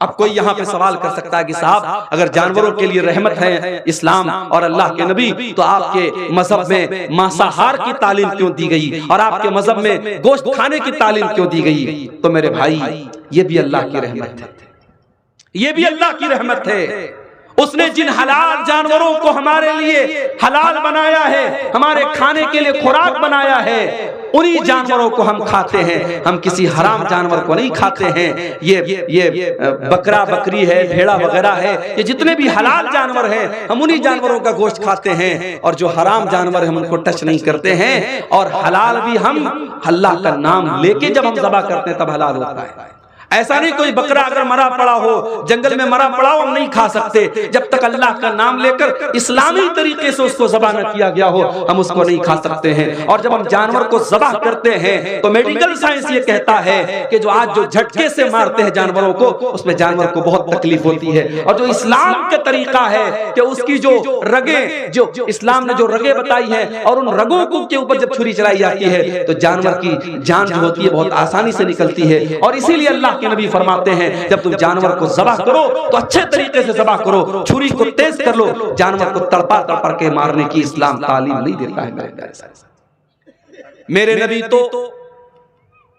اب کوئی یہاں پہ سوال کر سکتا ہے کہ صاحب اگر جانوروں کے لیے رحمت ہے اسلام اور اللہ کے نبی، تو آپ کے مذہب میں مانساہار کی تعلیم کیوں دی گئی، اور آپ کے مذہب میں گوشت کھانے کی تعلیم کیوں دی گئی؟ تو میرے بھائی یہ بھی اللہ کی رحمت ہے، یہ بھی اللہ کی رحمت ہے۔ اس نے جن حلال جانوروں کو ہمارے لیے حلال بنایا ہے، ہمارے کھانے کے لیے خوراک بنایا ہے، انہی جانوروں کو ہم کھاتے ہیں، ہم کسی حرام جانور کو نہیں کھاتے ہیں۔ یہ بکرا بکری ہے، بھیڑا وغیرہ ہے، یہ جتنے بھی حلال جانور ہیں ہم انہی جانوروں کا گوشت کھاتے ہیں، اور جو حرام جانور ہیں ہم ان کو ٹچ نہیں کرتے ہیں۔ اور حلال بھی ہم اللہ کا نام لے کے جب ہم ذبح کرتے ہیں تب حلال ہوتا ہے۔ ایسا نہیں کوئی بکرا اگر مرا پڑا ہو، جنگل میں مرا پڑا ہو، ہم نہیں کھا سکتے جب تک اللہ کا نام لے کر اسلامی طریقے سے اس کو ذبح نہ کیا گیا ہو، ہم اس کو نہیں کھا سکتے ہیں۔ اور جب ہم جانور کو ذبح کرتے ہیں تو میڈیکل سائنس یہ کہتا ہے کہ جو آج جو جھٹکے سے مارتے ہیں جانوروں کو، اس میں جانور کو بہت تکلیف ہوتی ہے۔ اور جو اسلام کا طریقہ ہے کہ اس کی جو رگیں، جو اسلام نے جو رگیں بتائی ہیں، اور ان رگوں کے اوپر جب چھری چلائی جاتی ہے تو جانور کی جان جو ہوتی ہے بہت آسانی سے نکلتی ہے۔ اور اسی لیے اللہ کے نبی فرماتے ہیں جب تم جانور کو ذبح کرو تو اچھے طریقے سے ذبح کرو، چھری کو تیز کر لو، جانور کو تڑپا کے مارنے کی اسلام تعلیم نہیں دیتا ہے۔ میرے نبی تو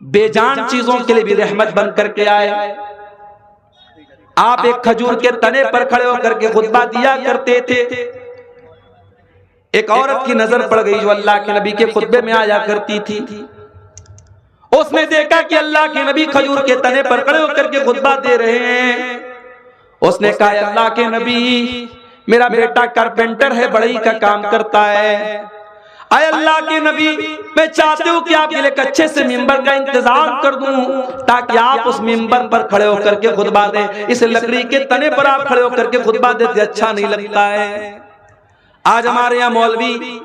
بے جان چیزوں کے لیے بھی رحمت بن کر کے آئے۔ آپ ایک کھجور کے تنے پر کھڑے ہو کر کے خطبہ دیا کرتے تھے۔ ایک عورت کی نظر پڑ گئی جو اللہ کے نبی کے خطبے میں آیا کرتی تھی. اس نے دیکھا کہ اللہ کے نبی کھجور کے تنے پر کھڑے ہو کر کے خطبہ دے رہے ہیں. اس نے کہا اللہ کے نبی میرا بیٹا کارپینٹر ہے, بڑھئی کا کام کرتا ہے. اے اللہ کے نبی میں چاہتی ہوں کہ آپ کے لیے ایک اچھے سے ممبر کا انتظام کر دوں تاکہ آپ اس ممبر پر کھڑے ہو کر کے خطبہ دیں. اس لکڑی کے تنے پر آپ کھڑے ہو کر کے خطبہ دیتے اچھا نہیں لگتا ہے. آج ہمارے یہاں مولوی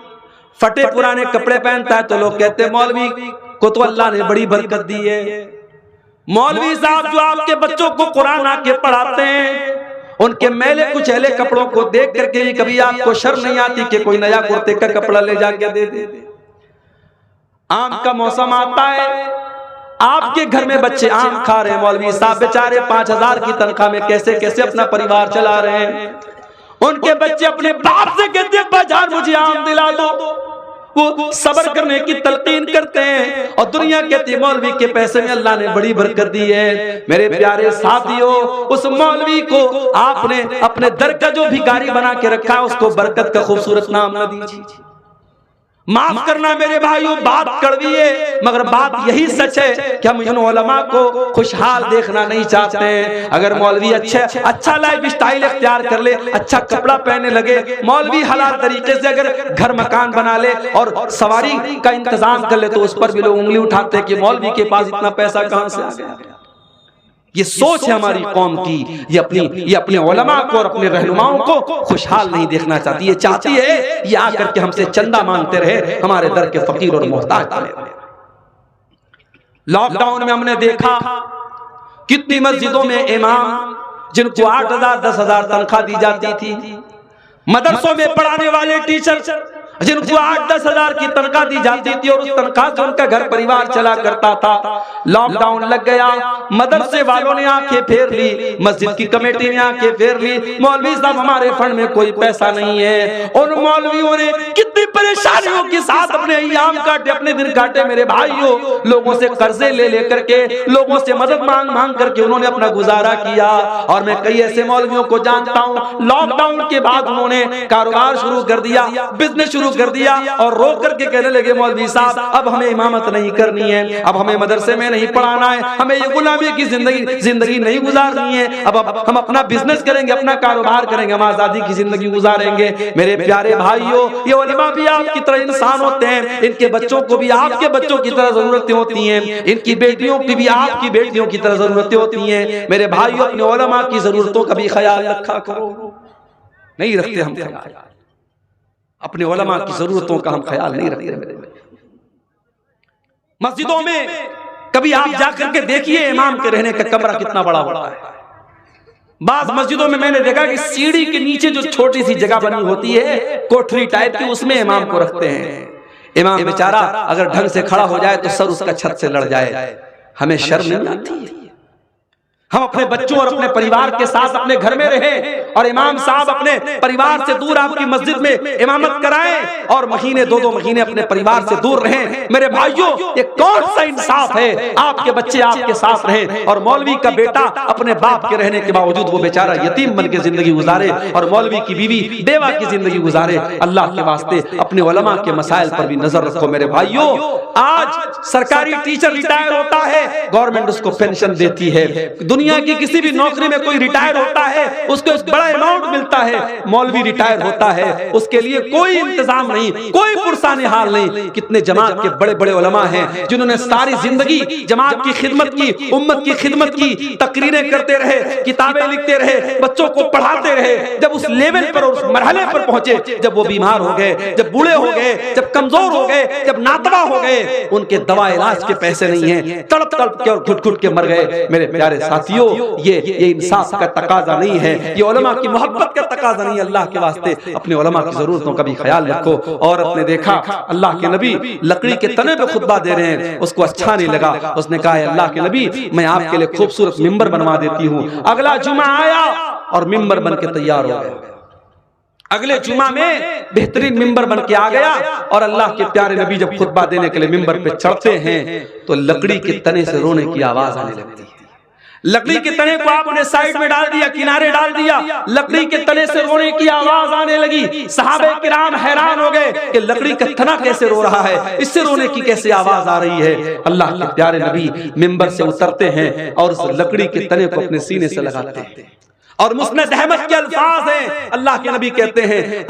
پھٹے پرانے کپڑے پہنتا ہے تو لوگ کہتے ہیں مولوی کو تو اللہ نے بڑی برکت دی ہے. مولوی صاحب جو آپ کے بچوں کو قرآن آ کے پڑھاتے ہیں ان کے میلے کچیلے کپڑوں کو دیکھ کر کے کبھی آپ کو شرم نہیں آتی کہ کوئی نیا کرتے کا کپڑا لے جا کے دے دے. آم کا موسم آتا ہے, آپ کے گھر میں بچے آم کھا رہے ہیں, مولوی صاحب بیچارے 5000 کی تنخواہ میں کیسے کیسے اپنا پریوار چلا رہے ہیں. ان کے بچے اپنے باپ سے کہتے ہیں ابا جان مجھے آم دلا دو. وہ صبر کرنے کی تلقین کرتے ہیں اور دنیا کہتی ہے مولوی کے پیسے میں اللہ نے بڑی برکت دی ہے. میرے پیارے ساتھیوں, اس مولوی کو آپ نے اپنے در کا جو بھکاری بنا کے رکھا ہے اس کو برکت کا خوبصورت نام نہ دیجیے. معاف کرنا میرے بھائیوں, بات کڑوی ہے مگر بات یہی سچ ہے کہ ہم ان علماء کو خوشحال دیکھنا نہیں چاہتے ہیں. اگر مولوی اچھا لائف اسٹائل اختیار کر لے, اچھا کپڑا پہنے لگے, مولوی حلال طریقے سے اگر گھر مکان بنا لے اور سواری کا انتظام کر لے تو اس پر بھی لوگ انگلی اٹھاتے ہیں کہ مولوی کے پاس اتنا پیسہ کہاں سے آ گیا. یہ سوچ ہے ہماری قوم کی, یہ اپنے علماء کو اور اپنے رہنماؤں کو خوشحال نہیں دیکھنا چاہتی. یہ چاہتی ہے یہ آ کر کے ہم سے چندہ مانگتے رہے, ہمارے در کے فقیر اور محتاج بنے. لاک ڈاؤن میں ہم نے دیکھا کتنی مسجدوں میں امام جن کو 8000 10,000 تنخواہ دی جاتی تھی, مدرسوں میں پڑھانے والے ٹیچر جن کو 8-10 ہزار کی تنخواہ دی جاتی تھی اور اس تنخواہ سے ان کا گھر پریوار چلا کرتا تھا. لاک ڈاؤن لگ گیا, مدرسے والوں نے آنکھیں پھیر لی, مسجد کی کمیٹی نے آنکھیں پھیر لی, مولوی صاحب ہمارے فنڈ میں کوئی پیسہ نہیں ہے. ان مولویوں نے کتنی پریشانیوں کے ساتھ اپنے ایام کاٹے, اپنے دن کاٹے. میرے بھائیوں, لوگوں سے قرضے لے لے کر کے, لوگوں سے مدد مانگ مانگ کر کے انہوں نے اپنا گزارا کیا. اور میں کئی ایسے مولویوں کو جانتا ہوں لاک ڈاؤن کے بعد انہوں نے کاروبار شروع کر دیا, بزنس شروع کر دیا اور رو کر کے کہنے لگے مولوی صاحب اب ہمیں امامت نہیں کرنی ہے, اب ہمیں مدرسے میں نہیں پڑھانا ہے, ہمیں یہ غلامی کی زندگی نہیں گزارنی ہے, اب ہم اپنا بزنس کریں گے, اپنا کاروبار کریں گے, ہم آزادی کی زندگی گزاریں گے. میرے پیارے بھائیوں, یہ علماء بھی آپ کی طرح انسان ہوتے ہیں, ان کے بچوں کو بھی آپ کے بچوں کی طرح ضرورتیں ہوتی ہیں, ان کی بیٹیوں کی بھی آپ کی بیٹیوں کی طرح ضرورتیں ہوتی ہیں. میرے بھائیوں, اپنے علماء کی ضرورتوں کا بھی خیال رکھا کرو. نہیں رکھتے ہم خیال, اپنے علماء کی ضرورتوں کا ہم خیال نہیں رکھتے. مسجدوں میں کبھی آپ جا کر کے دیکھیے امام کے رہنے کا کمرہ کتنا بڑا ہوتا ہے. بعض مسجدوں میں میں نے دیکھا کہ سیڑھی کے نیچے جو چھوٹی سی جگہ بنی ہوتی ہے کوٹھری ٹائپ کی, اس میں امام کو رکھتے ہیں. امام بیچارہ اگر ڈھنگ سے کھڑا ہو جائے تو سر اس کا چھت سے لڑ جائے. ہمیں شرم نہیں آتی ہے؟ ہم اپنے بچوں اور اپنے پریوار کے ساتھ اپنے گھر میں رہیں اور امام صاحب اپنے پریوار سے دور آپ کی مسجد میں امامت کرائیں اور مہینے 2-2 مہینے اپنے پریوار سے دور رہیں. میرے بھائیوں, یہ کون سا انصاف ہے؟ آپ کے بچے آپ کے ساتھ رہیں اور مولوی کا بیٹا اپنے باپ کے رہنے کے باوجود وہ بیچارہ یتیم بن کے زندگی گزارے اور مولوی کی بیوی بیوہ کی زندگی گزارے. اللہ کے واسطے اپنے علماء کے مسائل پر بھی نظر رکھو. میرے بھائیوں, آج سرکاری ٹیچر ریٹائر ہوتا ہے, گورنمنٹ اس کو پینشن دیتی ہے. دنیا کی کسی بھی نوکری میں کوئی ریٹائر ہوتا ہے اس کو ایک بڑا اماؤنٹ ملتا ہے. مولوی ریٹائر ہوتا ہے, اس کے لیے کوئی انتظام نہیں, کوئی پرسان حال نہیں. کتنے جماعت کے بڑے بڑے علماء ہیں جنہوں نے ساری زندگی جماعت کی خدمت کی, امت کی خدمت کی, تقریریں کرتے رہے, کتابیں لکھتے رہے, بچوں کو پڑھاتے رہے. جب اس لیول پر اور اس مرحلے پر پہنچے, جب وہ بیمار ہو گئے, جب بوڑھے ہو گئے, جب کمزور ہو گئے, جب ناتواں ہو گئے, ان کے دوا علاج کے پیسے نہیں ہیں, تڑپ تڑپ کے اور گھٹ گھٹ کے مر گئے. میرے پیارے ساتھیوں, یہ انصاف کا تقاضا نہیں ہے, یہ علماء کی محبت کا تقاضا نہیں ہے. اللہ کے واسطے اپنے علماء کی ضرورتوں کا بھی خیال رکھو. عورت نے دیکھا اللہ کے نبی لکڑی کے تنے پہ خطبہ دے رہے ہیں, اس کو اچھا نہیں لگا. اس نے کہا اللہ کے نبی میں آپ کے لیے خوبصورت ممبر بنوا دیتی ہوں. اگلا جمعہ آیا اور ممبر بن کے تیار ہو گئے. اگلے جمعہ میں بہترین ممبر بن کے آ گیا اور اللہ کے پیارے نبی جب خطبہ دینے کے لیے ممبر پہ چڑھتے ہیں تو لکڑی کے تنے سے رونے کی آواز آنے لگتی ہے. لکڑی کے تنے کو آپ نے سائڈ میں ڈال دیا، کنارے ڈال دیا، لکڑی کے تنے سے رونے کی آواز آنے لگی۔ صحابہ کرام حیران ہو گئے کہ لکڑی کا تنا کیسے رو رہا ہے، اس سے رونے کی کیسے آواز آ رہی ہے۔ اللہ کے پیارے نبی منبر سے اترتے ہیں اور اس لکڑی کے تنے کو اپنے سینے سے لگاتے ہیں، اور مسند احمد کے الفاظ ہیں، اللہ کے نبی کہتے ہیں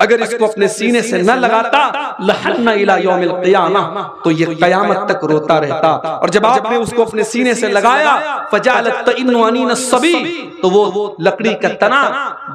اگر اس کو اپنے سینے سے نہ لگاتا لحن الی یوم القیامہ، تو یہ قیامت تک روتا رہتا۔ اور جب آپ نے اس کو اپنے سینے سے لگایا فجعلت تئن انین الصبی، تو وہ لکڑی کا تنا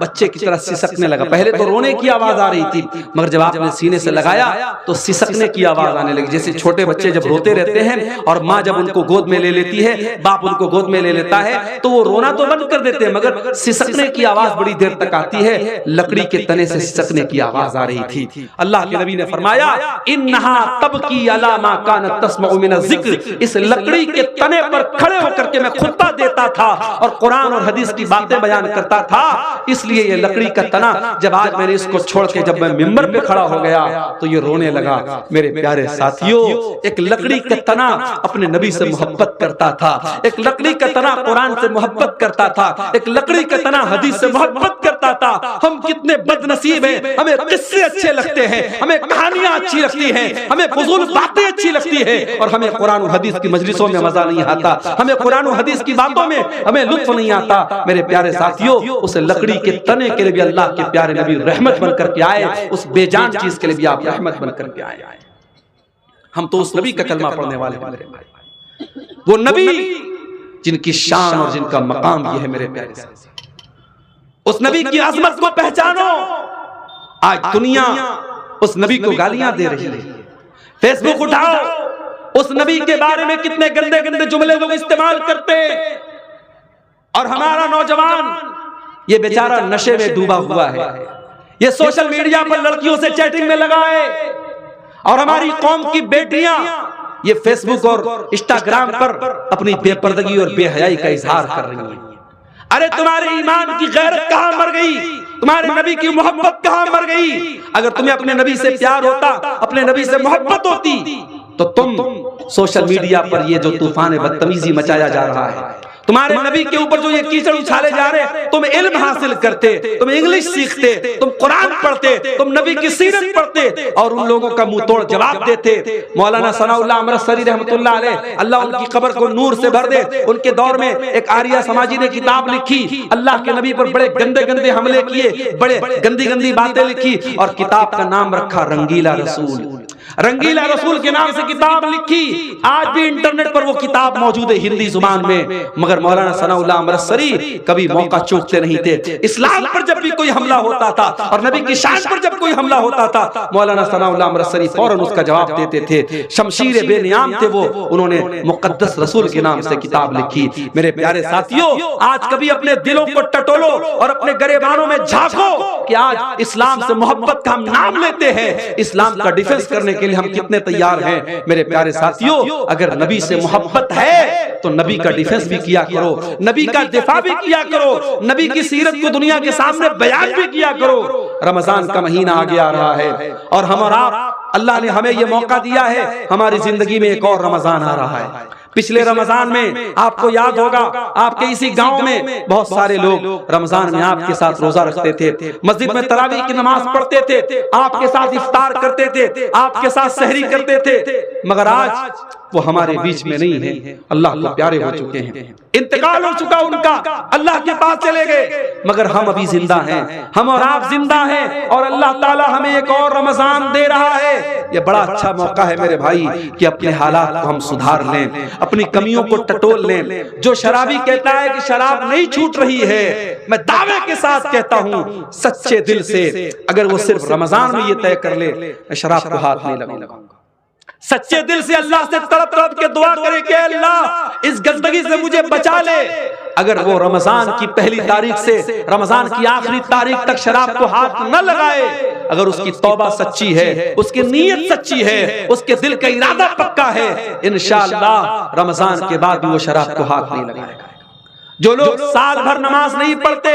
بچے کی طرح سسکنے لگا۔ پہلے تو رونے کی آواز آ رہی تھی، مگر جب آپ نے سینے سے لگایا تو سسکنے کی آواز آنے لگی۔ جیسے چھوٹے بچے جب روتے رہتے ہیں اور ماں جب ان کو گود میں لے لیتی ہے، باپ ان کو گود میں لے لیتا ہے، تو وہ رونا تو بند کر دیتے ہیں مگر سسکنے کی آواز بڑی دیر تک آتی ہے۔ لکڑی کے تنے سے سسکنے کی آواز آ رہی تھی۔ اللہ کے نبی نے فرمایا انہا تبکی علی ما کانت تسمع من الذکر، اس لکڑی کے تنے پر کھڑے ہو کر کے میں خطبہ دیتا تھا اور قرآن اور حدیث کی باتیں بیان کرتا تھا، اس لیے یہ لکڑی کا تنا جب آج میں نے اس کو چھوڑ کے جب میں منبر پہ کھڑا ہو گیا تو یہ رونے لگا۔ میرے پیارے ساتھیوں، ایک لکڑی کا تنا اپنے نبی سے محبت کرتا تھا، ایک لکڑی کا تنا قرآن سے محبت کرتا تھا، ایک لکڑی کا تنا حدیث سے محبت کرتا تھا۔ ہم کتنے بد نصیب ہیں، ہمیں قصے اچھے لگتے ہیں، ہمیں کہانیاں اچھی لگتی ہیں، ہمیں فضول باتیں اچھی لگتی ہیں، اور ہمیں قرآن و حدیث کی مجلسوں میں مزہ نہیں آتا، ہمیں قرآن و حدیث کی باتوں میں ہمیں لطف نہیں آتا۔ میرے پیارے ساتھیوں، اس لکڑی کے تنے کے لیے بھی اللہ کے پیارے نبی رحمت بن کر کے آئے، اس بے جان چیز کے لیے بھی آپ رحمت بن کر کے آئے۔ ہم تو اس نبی کا کلمہ پڑھنے والے ہیں میرے بھائی، وہ نبی جن کی شان اور جن کا مقام یہ ہے میرے پیارے ساتھیوں۔ اس نبی کی عظمت کو پہچانو۔ آج دنیا اس نبی کو گالیاں دے رہی ہے، فیس بک اٹھاؤ، اس نبی کے بارے میں کتنے گندے گندے جملے لوگ استعمال کرتے، اور ہمارا نوجوان یہ بیچارہ نشے میں ڈوبا ہوا ہے، یہ سوشل میڈیا پر لڑکیوں سے چیٹنگ میں لگا ہے، اور ہماری قوم کی بیٹیاں یہ فیس بک اور انسٹاگرام پر اپنی بے پردگی اور بے حیائی کا اظہار کر رہی ہیں۔ ارے تمہارے ایمان کی غیرت کہاں مر گئی؟ تمہارے نبی کی محبت کہاں مر گئی؟ اگر تمہیں اپنے نبی سے پیار ہوتا، اپنے نبی سے محبت ہوتی، تو تم سوشل میڈیا پر یہ جو طوفان بدتمیزی مچایا جا رہا ہے، تمہارے نبی کے اوپر جو یہ کیچڑ اچھالے جا رہے، تم علم حاصل کرتے، تم انگلش سیکھتے، تم قرآن پڑھتے، تم نبی کی سیرت پڑھتے اور ان لوگوں کا منہ توڑ جواب دیتے۔ مولانا ثناء اللہ امرتسری رحمۃ اللہ علیہ، اللہ ان کی قبر کو نور سے بھر دے، ان کے دور میں ایک آریہ سماجی نے کتاب لکھی، اللہ کے نبی پر بڑے گندے گندے حملے کیے، بڑے گندی گندی باتیں لکھی، اور کتاب کا نام رکھا رنگیلا رسول۔ رنگیلا رسول کے نام سے کتاب لکھی، آج بھی انٹرنیٹ پر وہ کتاب موجود ہے ہندی زبان میں، مگر مولانا ثناء اللہ امرتسری کبھی موقع چوکتے نہیں تھے۔ اسلام پر جب بھی کوئی حملہ ہوتا تھا اور نبی کی شان پر جب کوئی حملہ ہوتا تھا، مولانا ثناء اللہ امرتسری فوراً اس کا جواب دیتے تھے۔ شمشیر بے نیام تھے وہ، انہوں نے مقدس رسول کے نام سے کتاب لکھی۔ میرے پیارے ساتھیوں، آج کبھی اپنے دلوں کو ٹٹولو اور اپنے گریبانوں میں جھانکو کہ آج اسلام سے محبت کا ہم نام لیتے ہیں، اسلام کا ڈیفنس کرنے کے لیے ہم کتنے تیار ہیں۔ میرے پیارے ساتھیوں، اگر نبی سے محبت ہے تو نبی کا ڈیفنس بھی کیا کرو، نبی کا دفاع بھی کیا کرو، نبی کی سیرت کو دنیا کے سامنے بیان بھی کیا کرو۔ رمضان کا مہینہ آگے آ رہا ہے، اور ہم اور آپ، اللہ نے ہمیں یہ موقع دیا ہے، ہماری زندگی میں ایک اور رمضان آ رہا ہے۔ پچھلے رمضان میں آپ کو یاد ہوگا، آپ کے اسی گاؤں میں بہت سارے لوگ رمضان میں آپ کے ساتھ روزہ رکھتے تھے، مسجد میں تراویح کی نماز پڑھتے تھے، آپ کے ساتھ افطار کرتے تھے، آپ کے ساتھ سحری کرتے تھے، مگر آج وہ ہمارے بیچ میں نہیں ہیں، اللہ کو پیارے ہو چکے ہیں، انتقال ہو چکا ان کا، اللہ کے پاس چلے گئے، مگر ہم ابھی زندہ ہیں، ہم اور آپ زندہ ہیں، اور اللہ تعالی ہمیں ایک اور رمضان دے رہا ہے۔ یہ بڑا اچھا موقع ہے میرے بھائی کہ اپنے حالات کو ہم سدھار لیں، اپنی کمیوں کو ٹٹول لیں۔ جو شرابی کہتا ہے کہ شراب نہیں چھوٹ رہی ہے، میں دعوے کے ساتھ کہتا ہوں سچے دل سے، اگر وہ صرف رمضان میں یہ طے کر لے میں شراب کو ہاتھ نہیں لگاؤں گا، سچے دل سے اللہ سے تڑپ تڑپ کے دعا کرے کہ اللہ اس گندگی سے مجھے بچا لے، اگر وہ رمضان کی پہلی تاریخ سے رمضان کی آخری تاریخ تک شراب کو ہاتھ نہ لگائے، اگر اس کی توبہ سچی ہے، اس کی نیت سچی ہے، اس کے دل کا ارادہ پکا ہے، انشاءاللہ رمضان کے بعد بھی وہ شراب کو ہاتھ نہیں لگائے گا۔ جو لوگ سال بھر نماز نہیں پڑھتے،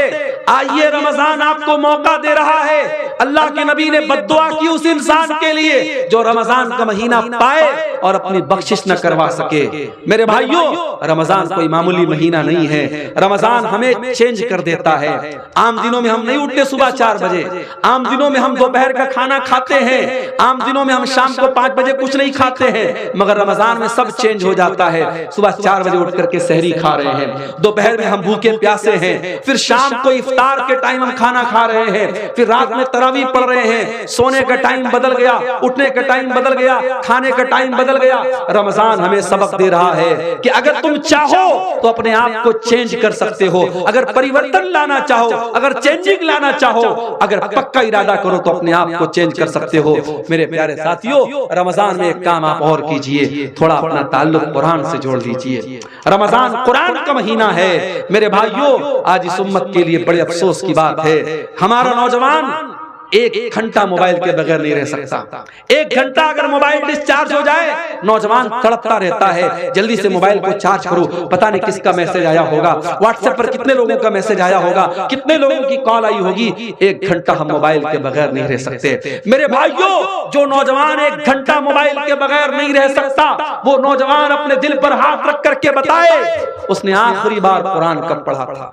آئیے رمضان آپ کو موقع دے رہا ہے۔ اللہ کے نبی نے بد دعا کی اس انسان کے لیے جو رمضان کا مہینہ پائے اور اپنی بخشش نہ کروا سکے۔ میرے بھائیوں، رمضان کوئی معمولی مہینہ نہیں ہے، رمضان ہمیں چینج کر دیتا ہے۔ عام دنوں میں ہم نہیں اٹھتے صبح 4 بجے، عام دنوں میں ہم دوپہر کا کھانا کھاتے ہیں، عام دنوں میں ہم شام کو 5 بجے کچھ نہیں کھاتے ہیں، مگر رمضان میں سب چینج ہو جاتا ہے۔ صبح 4 بجے اٹھ کر کے سحری کھا رہے ہیں، دوپہر میں ہم بھوکے پیاسے ہیں، پھر شام کو افطار کے ٹائم ہم کھانا کھا رہے ہیں، پھر رات میں تراویح پڑھ رہے ہیں، سونے کا ٹائم بدل گیا، اٹھنے کا ٹائم بدل گیا، کھانے کا ٹائم بدل گیا۔ رمضان ہمیں سبق دے رہا ہے کہ اگر تم چاہو تو اپنے آپ کو چینج کر سکتے ہو، اگر پریورتن لانا چاہو، اگر چینجنگ لانا چاہو، اگر پکا ارادہ کرو تو اپنے آپ کو چینج کر سکتے ہو۔ میرے پیارے ساتھیوں، رمضان میں ایک کام آپ اور کیجئے، تھوڑا اپنا تعلق قرآن سے جوڑ لیجئے۔ رمضان قرآن کا مہینہ ہے۔ میرے بھائیوں، آج اس امت کے لیے بڑے افسوس کی بات ہے، ہمارا نوجوان 1 گھنٹہ موبائل کے بغیر نہیں رہ سکتا۔ 1 گھنٹہ اگر موبائل ڈسچارج ہو جائے، نوجوان تڑپتا رہتا ہے، جلدی سے موبائل کو چارج کرو، پتہ نہیں کس کا میسج آیا ہوگا، واٹس ایپ پر کتنے لوگوں کا میسج آیا ہوگا، کتنے لوگوں کی کال آئی ہوگی۔ 1 گھنٹہ ہم موبائل کے بغیر نہیں رہ سکتے۔ میرے بھائیوں، جو نوجوان 1 گھنٹہ موبائل کے بغیر نہیں رہ سکتا، وہ نوجوان اپنے دل پر ہاتھ رکھ کر کے بتائے اس نے آخری بار قرآن کب پڑھا تھا،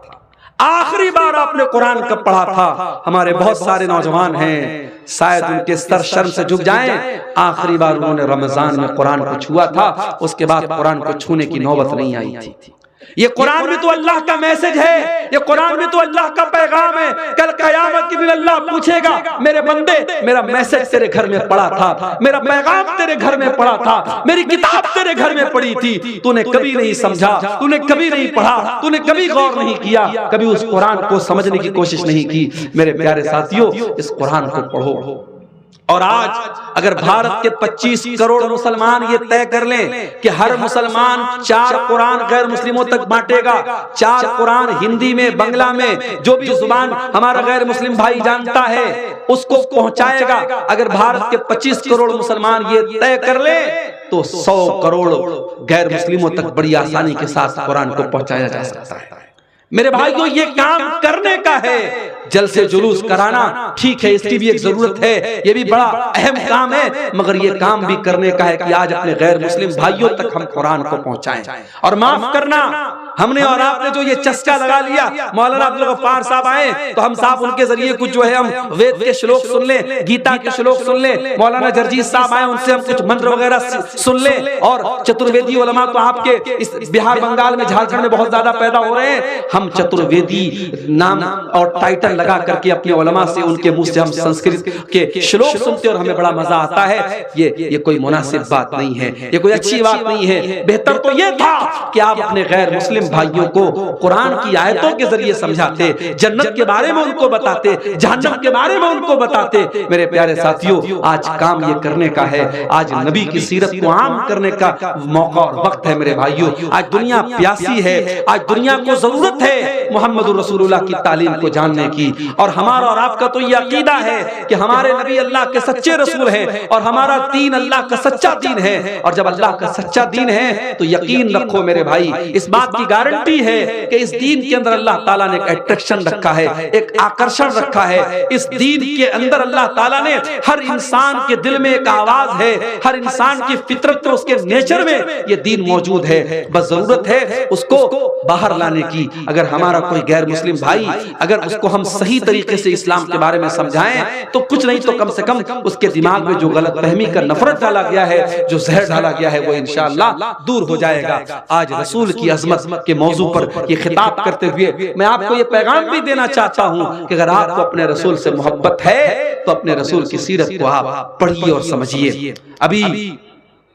آخری بار آپ نے قرآن کب پڑھا تھا۔ ہمارے بہت سارے نوجوان ہیں، شاید ان کے سر شرم سے جھک جائیں، آخری بار انہوں نے رمضان میں قرآن کو چھوا تھا، اس کے بعد قرآن کو چھونے کی نوبت نہیں آئی تھی۔ یہ قرآن بھی تو اللہ کا میسج ہے، یہ قرآن بھی تو اللہ کا پیغام ہے۔ کل قیامت کے دن اللہ پوچھے گا، میرے بندے میرا میسج تیرے گھر میں پڑا تھا، میرا پیغام تیرے گھر میں پڑا تھا، میری کتاب تیرے گھر میں پڑی تھی، تو نے کبھی نہیں سمجھا، تو نے کبھی نہیں پڑھا، تو نے کبھی غور نہیں کیا، کبھی اس قرآن کو سمجھنے کی کوشش نہیں کی۔ میرے پیارے ساتھیوں، اس قرآن کو پڑھو۔ اور آج اگر بھارت کے 25 کروڑ مسلمان یہ طے کر لیں کہ ہر مسلمان 4 قرآن غیر مسلموں تک بانٹے گا، 4 قرآن ہندی میں، بنگلہ میں، جو بھی زبان ہمارا غیر مسلم بھائی جانتا ہے اس کو پہنچائے گا، اگر بھارت کے 25 کروڑ مسلمان یہ طے کر لیں تو 100 کروڑ غیر مسلموں تک بڑی آسانی کے ساتھ قرآن کو پہنچایا جا سکتا ہے۔ میرے بھائیوں، یہ کام کرنے کا ہے، جلسے جلوس کرانا ٹھیک ہے، اس کی بھی ایک ضرورت ہے، یہ بھی بڑا اہم کام ہے، مگر یہ کام بھی کرنے کا ہے کہ آج اپنے غیر مسلم بھائیوں تک ہم قرآن کو پہنچائیں۔ اور معاف کرنا، ہم نے اور آپ نے جو یہ چسکا لگا لیا، مولانا عبدالغفار صاحب آئے تو ہم صاحب ان کے ذریعے کچھ جو ہے ہم وید کے شلوک سن لیں، گیتا کے شلوک سن لیں، مولانا جرجیت صاحب آئے ان سے ہم کچھ منتر وغیرہ سن لیں، اور چترویدی علماء تو آپ کے اس بہار بنگال میں، جھارکھنڈ میں بہت زیادہ پیدا ہو رہے ہیں، ہم چترویدی نام اور ٹائٹل لگا کر کے اپنے علماء سے، ان کے منہ سے ہم سنسکرت کے شلوک سنتے اور ہمیں بڑا مزہ آتا ہے۔ یہ کوئی مناسب بات نہیں ہے، یہ کوئی اچھی بات نہیں ہے۔ بہتر تو یہ تھا کہ آپ اپنے غیر مسلم بھائیوں کو قرآن کی آیتوں کے ذریعے سمجھاتے، جنت کے بارے میں ان کو بتاتے، جہنم کے بارے میں ان کو بتاتے۔ میرے پیارے ساتھیوں، آج کام یہ کرنے کا ہے، آج نبی کی سیرت کو عام کرنے کا موقع اور وقت ہے۔ میرے بھائیوں، آج دنیا پیاسی ہے، آج دنیا کو ضرورت ہے محمد رسول اللہ کی تعلیم کو جاننے کی، اور ہمارا اور آپ کا تو یہ عقیدہ ہے کہ ہمارے نبی اللہ کے سچے رسول ہیں، اور ہمارا دین اللہ کا سچا دین ہے، اور جب اللہ کا سچا دین ہے تو یقین رکھو میرے بھائی، اس بات کی گارنٹی ہے کہ اس دین کے اندر اللہ تعالیٰ نے ایک اٹریکشن رکھا ہے، ایک آکرشن رکھا ہے۔ اس دین کے اندر اللہ تعالیٰ نے ہر انسان کے دل میں ایک آواز ہے، ہر انسان کی فطرت میں، اس کے نیچر میں یہ دین موجود ہے، بس ضرورت ہے اس کو باہر لانے کی۔ اگر ہمارا کوئی غیر مسلم بھائی، اگر اس کو ہم صحیح طریقے سے اسلام کے بارے میں سمجھائیں تو کچھ نہیں تو کم سے کم اس کے دماغ میں جو غلط فہمی کا نفرت ڈالا گیا ہے، جو زہر ڈالا گیا ہے، وہ انشاءاللہ دور ہو جائے گا۔ آج رسول کی عظمت کے موضوع پر یہ خطاب کرتے ہوئے میں آپ کو یہ پیغام بھی دینا چاہتا ہوں کہ اگر آپ کو اپنے رسول سے محبت ہے تو اپنے رسول کی سیرت کو آپ پڑھیے اور سمجھیے۔ ابھی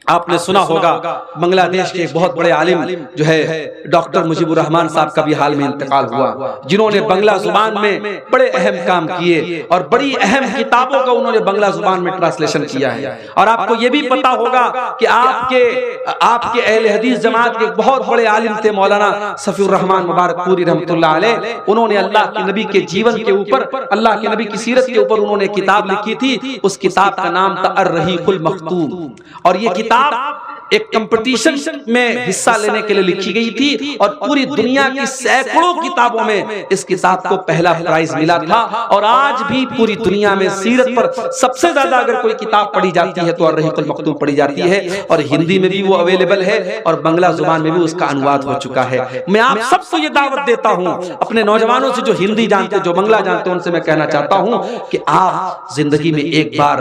آپ نے سنا ہوگا بنگلہ دیش کے ایک بہت بڑے عالم جو ہے ڈاکٹر مجیب الرحمان صاحب کا بھی حال میں انتقال ہوا، جنہوں نے بنگلہ زبان میں بڑے اہم کام کیے اور بڑی اہم کتابوں کا انہوں نے بنگلہ زبان میں ٹرانسلیشن کیا ہے۔ اور آپ کو یہ بھی پتا ہوگا کہ آپ کے اہل حدیث جماعت کے بہت بڑے عالم تھے مولانا صفی الرحمان مبارک پوری رحمۃ اللہ علیہ، انہوں نے اللہ کے نبی کے جیون کے اوپر، اللہ کے نبی کی سیرت کے اوپر انہوں نے کتاب لکھی تھی، اس کتاب کا نام تھا الرحیق المختوم، اور یہ کتاب کتاب ایک کمپٹیشن میں حصہ لینے کے لیے لکھی گئی تھی اور پوری دنیا کی سینکڑوں کتابوں میں اس کتاب کو پہلا پرائز ملا تھا، اور آج بھی پوری دنیا میں سیرت پر سب سے زیادہ اگر کوئی کتاب پڑھی جاتی ہے تو الرحیق المختوم پڑھی جاتی ہے، اور ہندی میں بھی وہ اویلیبل ہے اور بنگلہ زبان میں بھی اس کا انواد ہو چکا ہے۔ میں آپ سب کو یہ دعوت دیتا ہوں، اپنے نوجوانوں سے جو ہندی جانتے جو بنگلہ جانتے ان سے میں کہنا چاہتا ہوں کہ آپ زندگی میں ایک بار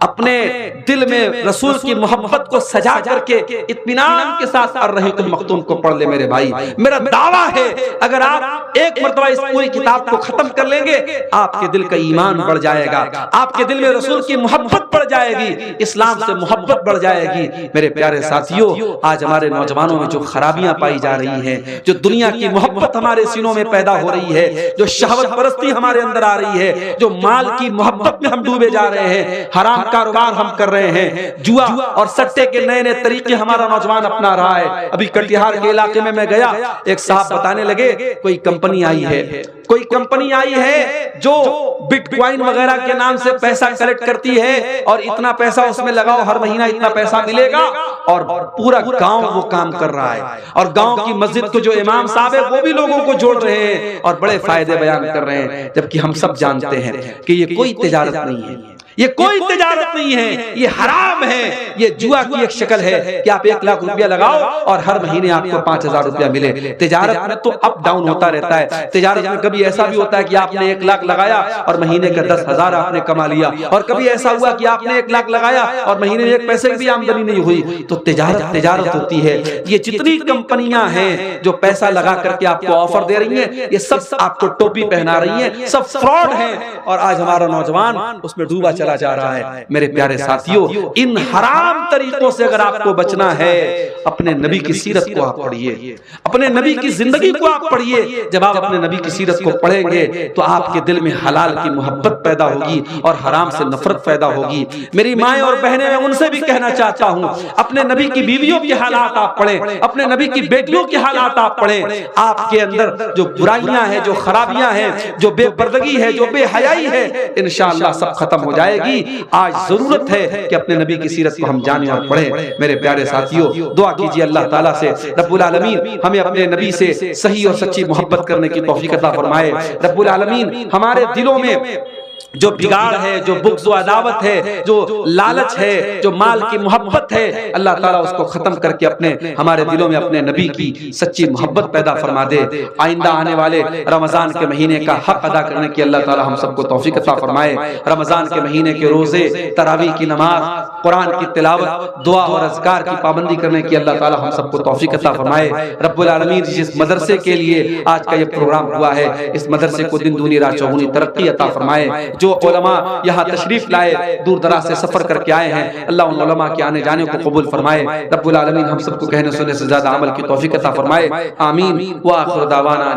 اپنے دل میں رسول کی محبت کو سجا کر کے اطمینان کے ساتھ الرحیق المختوم کو پڑھ لے میرے بھائی۔ میرا دعویٰ ہے اگر آپ ایک مرتبہ اس پوری کتاب کو ختم کر لیں گے، آپ کے دل کا ایمان بڑھ جائے گا، آپ کے دل میں رسول کی محبت بڑھ جائے گی، اسلام سے محبت بڑھ جائے گی۔ میرے پیارے ساتھیوں، آج ہمارے نوجوانوں میں جو خرابیاں پائی جا رہی ہیں، جو دنیا کی محبت ہمارے سینوں میں پیدا ہو رہی ہے، جو شہوت پرستی ہمارے اندر آ رہی ہے، جو مال کی محبت میں ہم ڈوبے جا رہے ہیں، حرام کاروبار ہم کر رہے ہیں، جوا اور سٹے کے نئے نئے طریقے ہمارا نوجوان اپنا رہا ہے۔ ابھی کٹیہار کے علاقے میں گیا، ایک صاحب بتانے لگے کوئی کمپنی آئی ہے جو بٹ کوائن وغیرہ کے نام سے پیسہ کلیکٹ کرتی ہے، اور اتنا پیسہ اس میں لگاؤ، ہر مہینہ اتنا پیسہ ملے گا، اور پورا گاؤں وہ کام کر رہا ہے، اور گاؤں کی مسجد کو جو امام صاحب ہے وہ بھی لوگوں کو جوڑ رہے ہیں اور بڑے فائدے بیان کر رہے ہیں، جبکہ ہم سب جانتے ہیں کہ یہ کوئی تجارت نہیں ہے، یہ کوئی تجارت نہیں ہے، یہ حرام ہے، یہ جوا کی ایک شکل ہے کہ آپ 1 لاکھ روپیہ لگاؤ اور ہر مہینے آپ کو 5,000 روپیہ ملے۔ تجارت میں تو اپ ڈاؤن ہوتا رہتا ہے، تجارت میں کبھی ایسا بھی ہوتا ہے کہ آپ نے 1 لاکھ لگایا اور مہینے کا 10,000 آپ نے کما لیا، اور کبھی ایسا ہوا کہ آپ نے 1 لاکھ لگایا اور مہینے میں 1 پیسے کی بھی آمدنی نہیں ہوئی۔ تو تجارت ہوتی ہے۔ یہ جتنی کمپنیاں ہیں جو پیسہ لگا کر کے آپ کو آفر دے رہی ہیں، یہ سب آپ کو ٹوپی پہنا رہی ہیں، سب فراڈ ہیں، اور آج ہمارا نوجوان اس میں ڈوبا چلا جا رہا ہے۔ میرے پیارے ساتھیوں، ان حرام طریقوں سے اگر آپ کو بچنا ہے، اپنے نبی کی سیرت کو آپ پڑھیے، اپنے نبی کی زندگی کو آپ پڑھیے۔ جب آپ اپنے نبی کی سیرت کو پڑھیں گے تو آپ کے دل میں حلال کی محبت پیدا ہوگی اور حرام سے نفرت پیدا ہوگی۔ میری مائیں اور بہنیں، میں ان سے بھی کہنا چاہتا ہوں، اپنے نبی کی بیویوں کی حالات آپ پڑھیں، اپنے نبی کی بیٹیوں کی حالات آپ پڑھیں۔ آپ کے اندر جو برائیاں ہیں، جو خرابیاں ہیں، جو بے پردگی ہے، جو بے حیائی ہے، انشاءاللہ سب ختم ہو جائے گی۔ آج ضرورت ہے کہ اپنے نبی کی سیرت کو ہم جانیں اور پڑھیں۔ میرے پیارے ساتھیوں، دعا کیجئے اللہ تعالیٰ سے رب العالمین ہمیں اپنے نبی سے صحیح اور سچی محبت کرنے کی توفیق عطا فرمائے۔ رب العالمین ہمارے دلوں میں جو بگاڑ ہے، جو بغض و عداوت ہے، جو لالچ ہے، جو مال کی محبت ہے، اللہ تعالیٰ اس کو ختم کر کے اپنے ہمارے دلوں میں اپنے نبی کی سچی محبت پیدا فرما دے۔ آئندہ آنے والے رمضان کے مہینے کا حق ادا کرنے کی اللہ تعالیٰ ہم سب کو توفیق عطا فرمائے۔ رمضان کے مہینے کے روزے، تراویح کی نماز، قرآن کی تلاوت، دعا اور اذکار کی پابندی کرنے کی اللہ تعالیٰ ہم سب کو توفیق عطا فرمائے۔ رب العالمین جس مدرسے کے لیے آج کا یہ پروگرام ہوا ہے، اس مدرسے کو دن دنی رات چوگنی ترقی عطا فرمائے۔ جو علماء یہاں تشریف لائے، دور دراز سے سفر کر کے آئے ہیں، اللہ ان علماء کے آنے جانے کو قبول فرمائے۔ رب العالمین ہم سب کو کہنے سننے سے زیادہ عمل کی توفیق عطا فرمائے۔ آمین۔ وآخر دعوانا